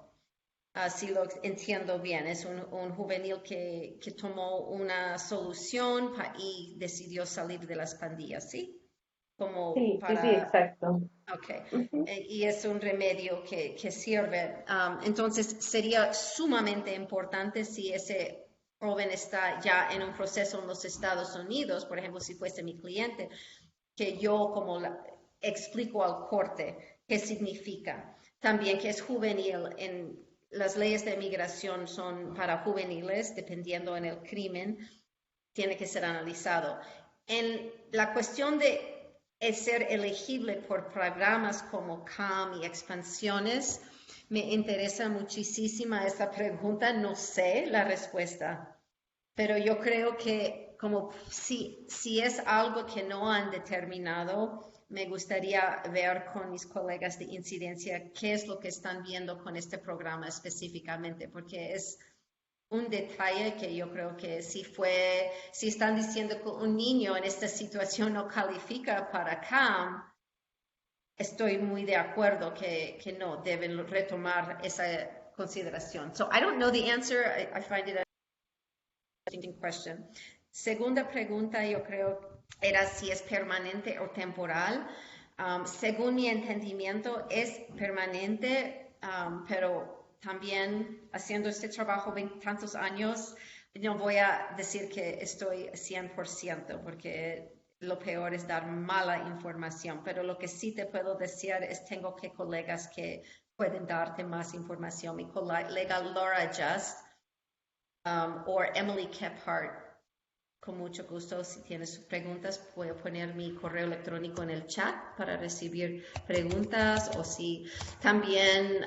Si lo entiendo bien, es un juvenil que tomó una solución y decidió salir de las pandillas, ¿sí? Como Sí, sí, sí, para... exacto. Ok, Ujú. y es un remedio que sirve. Entonces, sería sumamente importante si ese joven está ya en un proceso en los Estados Unidos, por ejemplo, si fuese mi cliente, que yo explico al corte qué significa. También que es juvenil. Las leyes de migración son para juveniles, dependiendo en el crimen, tiene que ser analizado. En la cuestión de ser elegible por programas como CAM y expansiones, me interesa muchísimo esa pregunta. No sé la respuesta, pero yo creo que como si es algo que no han determinado, me gustaría ver con mis colegas de incidencia qué es lo que están viendo con este programa específicamente, porque es un detalle que yo creo que si están diciendo que un niño en esta situación no califica para CAM, estoy muy de acuerdo que no, deben retomar esa consideración. So I don't know the answer. I find it interesting question. Segunda pregunta, yo creo, era si es permanente o temporal. Según mi entendimiento, es permanente, pero también haciendo este trabajo tantos años, no voy a decir que estoy 100%, porque lo peor es dar mala información, pero lo que sí te puedo decir es tengo colegas que pueden darte más información. Mi colega Laura Just o Emily Kephart, con mucho gusto, si tienes preguntas, voy a poner mi correo electrónico en el chat para recibir preguntas o si también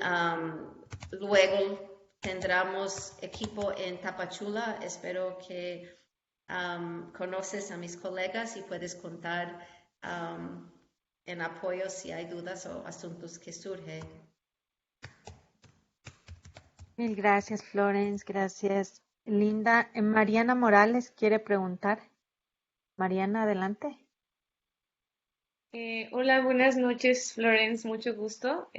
luego tendremos equipo en Tapachula. Espero que conoces a mis colegas y puedes contar en apoyo si hay dudas o asuntos que surgen. Mil gracias, Florence. Gracias Linda, Mariana Morales quiere preguntar. Mariana, adelante. Hola, buenas noches, Florence, mucho gusto.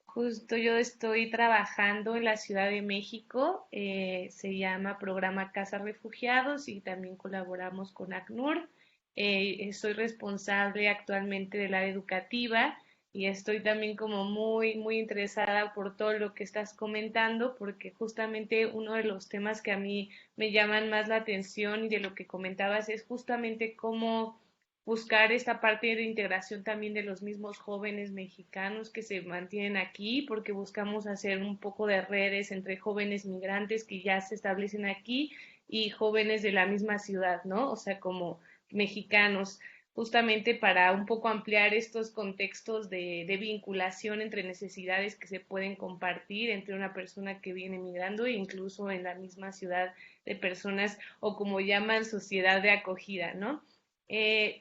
Justo yo estoy trabajando en la Ciudad de México, se llama Programa Casa Refugiados y también colaboramos con ACNUR. Soy responsable actualmente del área educativa y estoy también como muy interesada por todo lo que estás comentando, porque justamente uno de los temas que a mí me llaman más la atención y de lo que comentabas es justamente cómo buscar esta parte de integración también de los mismos jóvenes mexicanos que se mantienen aquí, porque buscamos hacer un poco de redes entre jóvenes migrantes que ya se establecen aquí y jóvenes de la misma ciudad, ¿no? O sea, como mexicanos, justamente para un poco ampliar estos contextos de vinculación entre necesidades que se pueden compartir entre una persona que viene migrando e incluso en la misma ciudad de personas o como llaman sociedad de acogida, ¿no?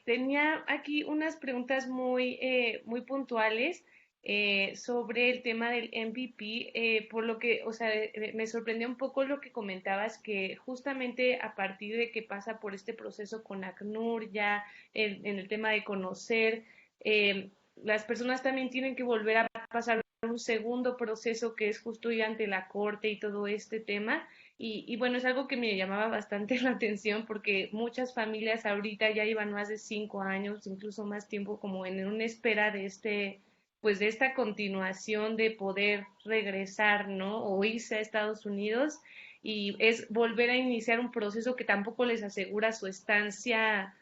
Tenía aquí unas preguntas muy puntuales sobre el tema del MVP, por lo que, o sea, me sorprendió un poco lo que comentabas, que justamente a partir de que pasa por este proceso con ACNUR, ya en el tema de conocer, las personas también tienen que volver a pasar un segundo proceso que es justo ir ante la corte y todo este tema. Y bueno, es algo que me llamaba bastante la atención porque muchas familias ahorita ya llevan más de 5 años, incluso más tiempo, como en una espera de pues de esta continuación de poder regresar, ¿no? O irse a Estados Unidos y es volver a iniciar un proceso que tampoco les asegura su estancia,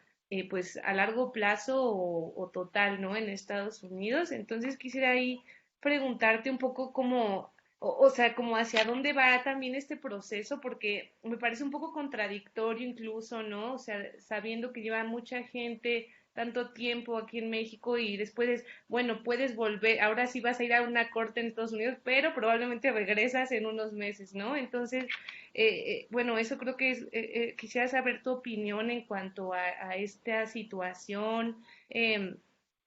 pues a largo plazo o total, ¿no? En Estados Unidos. Entonces quisiera ahí preguntarte un poco cómo o sea, como hacia dónde va también este proceso, porque me parece un poco contradictorio incluso, ¿no? O sea, sabiendo que lleva mucha gente tanto tiempo aquí en México y después es, bueno, puedes volver, ahora sí vas a ir a una corte en Estados Unidos, pero probablemente regresas en unos meses, ¿no? Entonces, bueno, eso creo que es, quisiera saber tu opinión en cuanto a esta situación del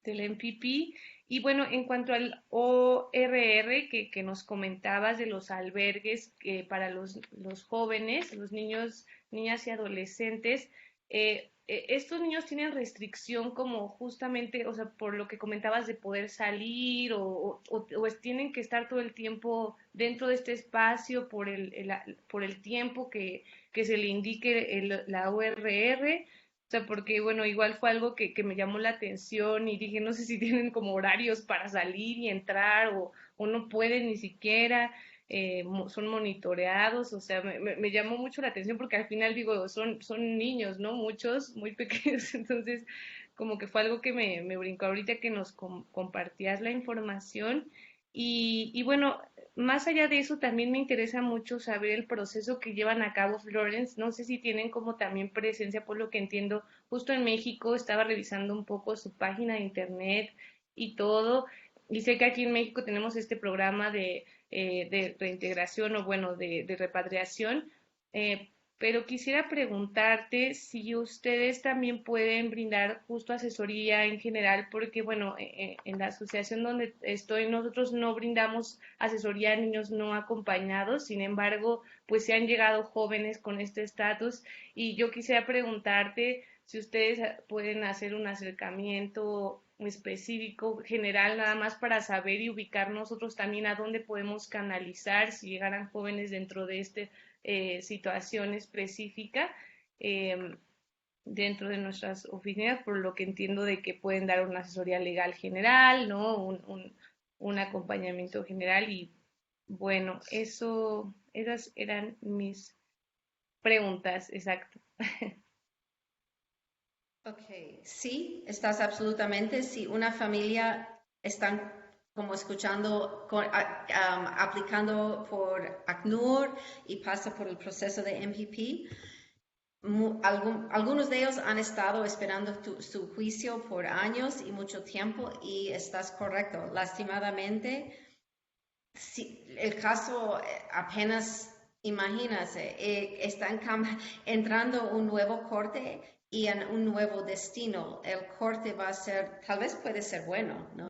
MPP. Y bueno, en cuanto al ORR que nos comentabas de los albergues para los jóvenes, los niños, niñas y adolescentes, estos niños tienen restricción como justamente, o sea, por lo que comentabas de poder salir tienen que estar todo el tiempo dentro de este espacio por por el tiempo que se le indique la ORR. O sea, porque bueno, igual fue algo que me llamó la atención y dije, no sé si tienen como horarios para salir y entrar o no pueden ni siquiera, son monitoreados, o sea, me llamó mucho la atención porque al final digo, son niños, ¿no? Muchos, muy pequeños, entonces como que fue algo que me brincó ahorita que nos compartías la información y bueno, más allá de eso, también me interesa mucho saber el proceso que llevan a cabo Florence. No sé si tienen como también presencia, por lo que entiendo, justo en México, estaba revisando un poco su página de internet y todo. Y sé que aquí en México tenemos este programa de reintegración o bueno, de repatriación. eh, pero quisiera preguntarte si ustedes también pueden brindar justo asesoría en general, porque bueno, en la asociación donde estoy, nosotros no brindamos asesoría a niños no acompañados, sin embargo, pues se han llegado jóvenes con este estatus y yo quisiera preguntarte si ustedes pueden hacer un acercamiento específico, general, nada más para saber y ubicar nosotros también a dónde podemos canalizar si llegaran jóvenes dentro de este situación específica dentro de nuestras oficinas, por lo que entiendo de que pueden dar una asesoría legal general, ¿no? Un acompañamiento general y bueno, esas eran mis preguntas, exacto. Ok, sí, estás absolutamente. Si una familia están como escuchando, aplicando por ACNUR y pasa por el proceso de MPP, algunos de ellos han estado esperando su juicio por años y mucho tiempo y estás correcto. Lastimadamente, si el caso apenas Imagínate, están entrando un nuevo corte y en un nuevo destino. El corte va a ser, tal vez puede ser bueno, ¿no?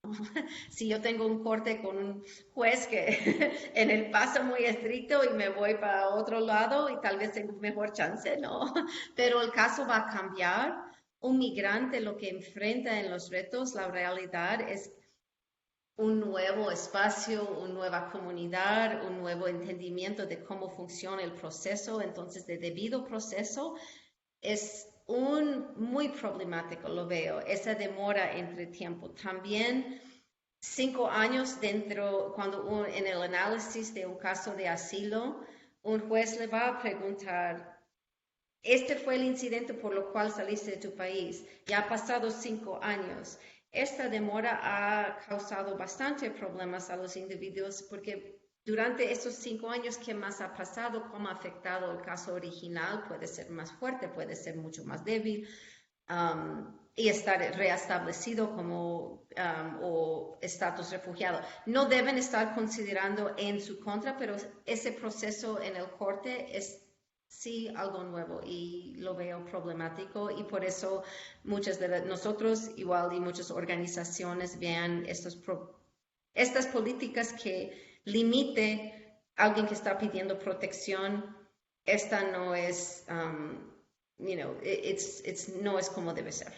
Si yo tengo un corte con un juez que en el paso muy estricto y me voy para otro lado y tal vez tengo mejor chance, ¿no? Pero el caso va a cambiar. Un migrante lo que enfrenta en los retos, la realidad es un nuevo espacio, una nueva comunidad, un nuevo entendimiento de cómo funciona el proceso. Entonces, de debido proceso es muy problemático, lo veo, esa demora entre tiempo. También 5 años dentro, cuando en el análisis de un caso de asilo, un juez le va a preguntar, este fue el incidente por lo cual saliste de tu país. Ya ha pasado 5 años. Esta demora ha causado bastante problemas a los individuos porque durante estos 5 años, ¿qué más ha pasado? ¿Cómo ha afectado el caso original? Puede ser más fuerte, puede ser mucho más débil. Y estar reestablecido como o estatus refugiado. No deben estar considerando en su contra, pero ese proceso en el corte es sí algo nuevo y lo veo problemático y por eso muchas de nosotros igual y muchas organizaciones vean estas políticas que limite a alguien que está pidiendo protección. Esta no es, no es como debe ser.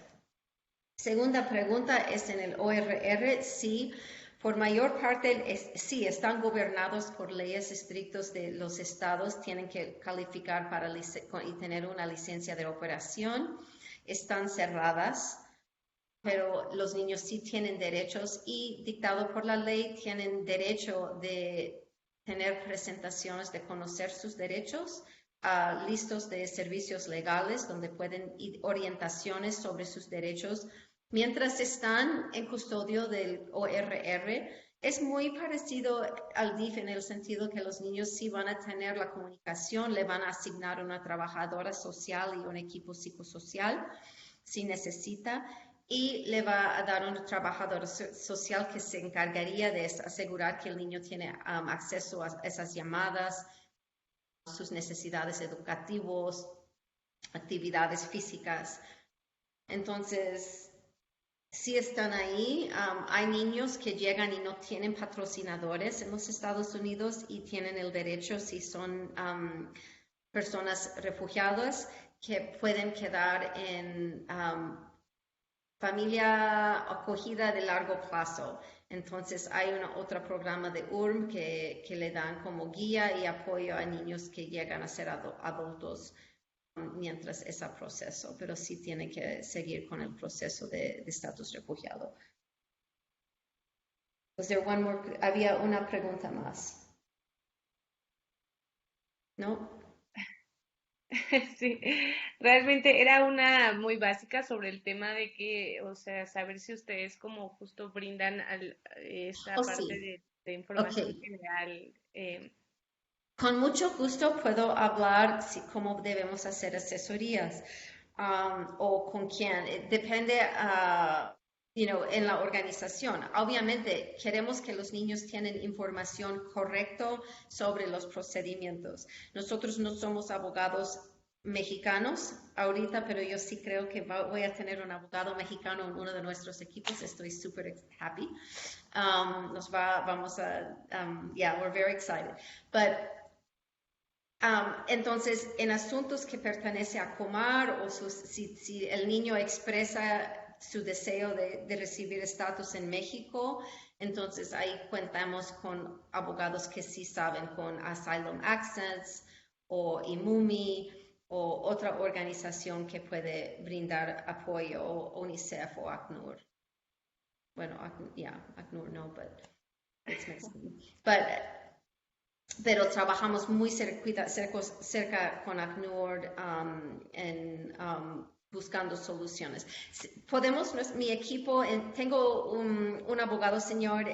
Segunda pregunta es en el ORR, sí. Por mayor parte, sí, están gobernados por leyes estrictas de los estados, tienen que calificar y tener una licencia de operación, están cerradas, pero los niños sí tienen derechos y dictado por la ley tienen derecho de tener presentaciones, de conocer sus derechos, listos de servicios legales donde pueden ir orientaciones sobre sus derechos. Mientras están en custodio del ORR, es muy parecido al DIF en el sentido que los niños sí van a tener la comunicación, le van a asignar una trabajadora social y un equipo psicosocial si necesita y le va a dar un trabajador social que se encargaría de asegurar que el niño tiene acceso a esas llamadas, sus necesidades educativas, actividades físicas. Entonces, sí están ahí. Hay niños que llegan y no tienen patrocinadores en los Estados Unidos y tienen el derecho, si son personas refugiadas, que pueden quedar en familia acogida de largo plazo. Entonces hay otro programa de URM que le dan como guía y apoyo a niños que llegan a ser adultos mientras ese proceso, pero sí tienen que seguir con el proceso de estatus refugiado. Había una pregunta más. ¿No? Sí, realmente era una muy básica sobre el tema de que, o sea, saber si ustedes como justo brindan esta parte Sí. de información Okay. general. Con mucho gusto puedo hablar cómo debemos hacer asesorías o con quién. Depende, en la organización. Obviamente queremos que los niños tengan información correcta sobre los procedimientos. Nosotros no somos abogados mexicanos ahorita, pero yo sí creo que voy a tener un abogado mexicano en uno de nuestros equipos. Estoy súper happy. Vamos a, we're very excited. But entonces, en asuntos que pertenecen a Comar o si el niño expresa su deseo de recibir estatus en México, entonces ahí contamos con abogados que sí saben, con Asylum Access o IMUMI o otra organización que puede brindar apoyo, o UNICEF o ACNUR. Bueno, ACNUR no, it's Mexican. Pero trabajamos muy cerca con ACNUR buscando soluciones. Mi equipo, tengo un abogado señor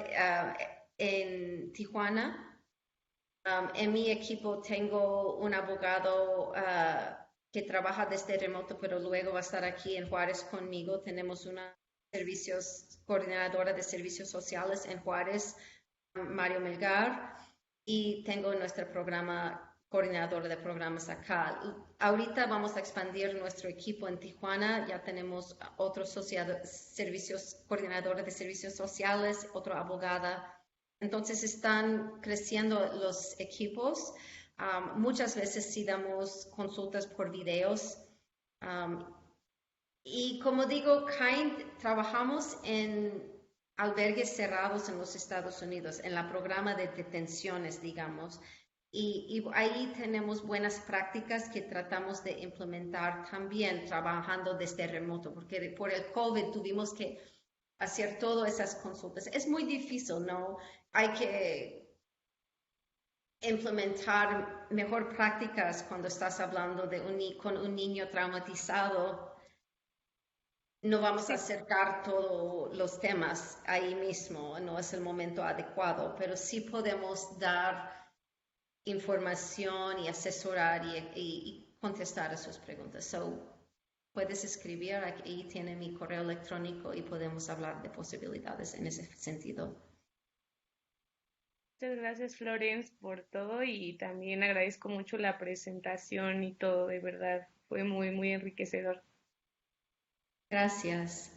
en Tijuana. En mi equipo tengo un abogado que trabaja desde remoto, pero luego va a estar aquí en Juárez conmigo. Tenemos una coordinadora de servicios sociales en Juárez, Mario Melgar. Y tengo nuestro programa coordinadora de programas acá. Ahorita vamos a expandir nuestro equipo en Tijuana, ya tenemos otro coordinadora de servicios sociales, otra abogada. Entonces están creciendo los equipos. Muchas veces sí damos consultas por videos. Y como digo, trabajamos en albergues cerrados en los Estados Unidos, en la programa de detenciones, digamos. Y ahí tenemos buenas prácticas que tratamos de implementar también trabajando desde remoto, porque por el COVID tuvimos que hacer todas esas consultas. Es muy difícil, ¿no? Hay que implementar mejor prácticas cuando estás hablando con un niño traumatizado. No vamos a acercar todos los temas ahí mismo, no es el momento adecuado, pero sí podemos dar información y asesorar y contestar a sus preguntas. So, puedes escribir, ahí tiene mi correo electrónico y podemos hablar de posibilidades en ese sentido. Muchas gracias, Florence, por todo y también agradezco mucho la presentación y todo, de verdad, fue muy, muy enriquecedor. Gracias.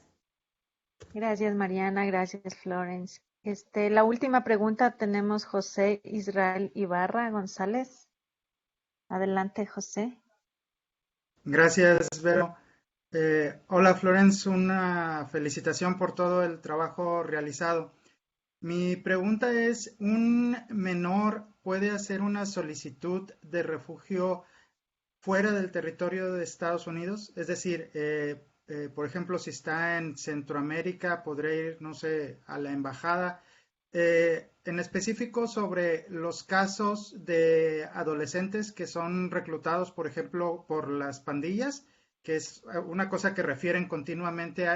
Gracias, Mariana. Gracias, Florence. La última pregunta tenemos José Israel Ibarra González. Adelante, José. Gracias, Vero. Hola, Florence, una felicitación por todo el trabajo realizado. Mi pregunta es, ¿un menor puede hacer una solicitud de refugio fuera del territorio de Estados Unidos? Es decir, por ejemplo, si está en Centroamérica, podría ir, no sé, a la embajada. En específico sobre los casos de adolescentes que son reclutados, por ejemplo, por las pandillas, que es una cosa que refieren continuamente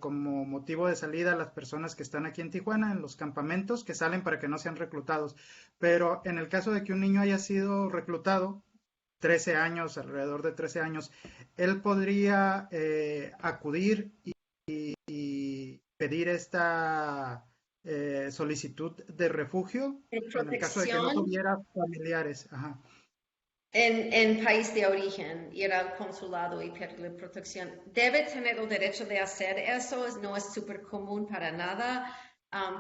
como motivo de salida a las personas que están aquí en Tijuana, en los campamentos, que salen para que no sean reclutados. Pero en el caso de que un niño haya sido reclutado, 13 años, alrededor de 13 años, él podría acudir y pedir esta solicitud de refugio en el caso de que no tuviera familiares. Ajá. En país de origen, ir al consulado y pedirle protección. Debe tener el derecho de hacer eso, no es súper común para nada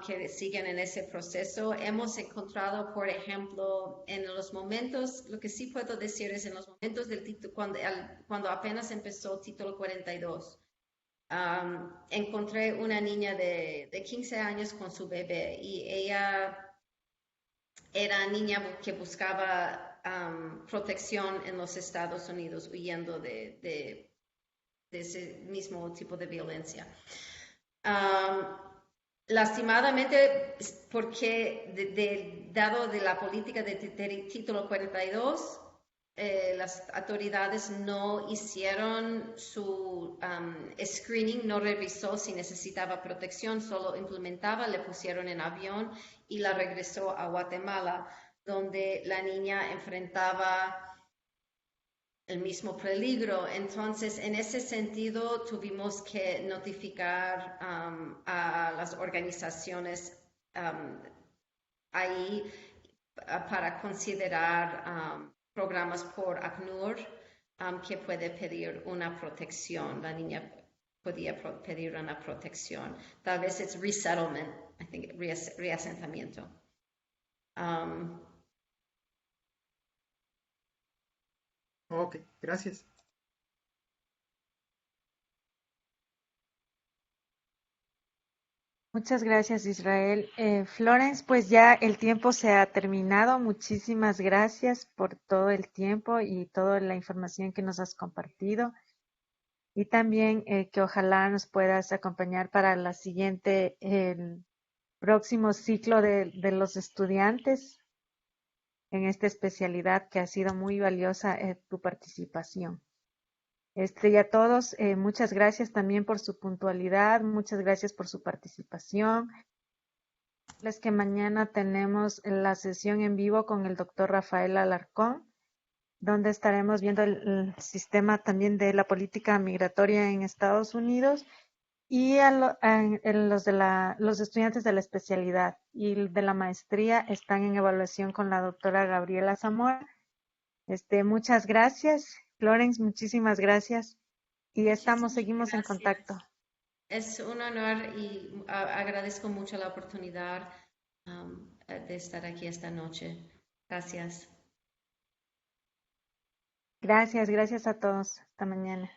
que sigan en ese proceso. Hemos encontrado, por ejemplo, en los momentos, lo que sí puedo decir es en los momentos del título, cuando apenas empezó título 42. Encontré una niña de 15 años con su bebé y ella era niña que buscaba protección en los Estados Unidos, huyendo de ese mismo tipo de violencia. Lastimadamente, porque dado de la política de título 42, las autoridades no hicieron su screening, no revisó si necesitaba protección, solo implementaba, le pusieron en avión y la regresó a Guatemala, donde la niña enfrentaba el mismo peligro. Entonces, en ese sentido, tuvimos que notificar a las organizaciones ahí para considerar programas por ACNUR que puede pedir una protección. La niña podía pedir una protección. Tal vez es resettlement, I think, reasentamiento. Ok, gracias. Muchas gracias, Israel. Florence, pues ya el tiempo se ha terminado. Muchísimas gracias por todo el tiempo y toda la información que nos has compartido. Y también que ojalá nos puedas acompañar para la siguiente, el próximo ciclo de los estudiantes en esta especialidad que ha sido muy valiosa tu participación. Y a todos, muchas gracias también por su puntualidad, muchas gracias por su participación. Es que mañana tenemos la sesión en vivo con el doctor Rafael Alarcón, donde estaremos viendo el sistema también de la política migratoria en Estados Unidos y los estudiantes de la especialidad y de la maestría están en evaluación con la doctora Gabriela Zamora Muchas gracias, Florence, muchísimas gracias. Y Muchísimas seguimos en gracias. contacto. Es un honor y agradezco mucho la oportunidad de estar aquí esta noche. Gracias. Gracias a todos. Hasta mañana.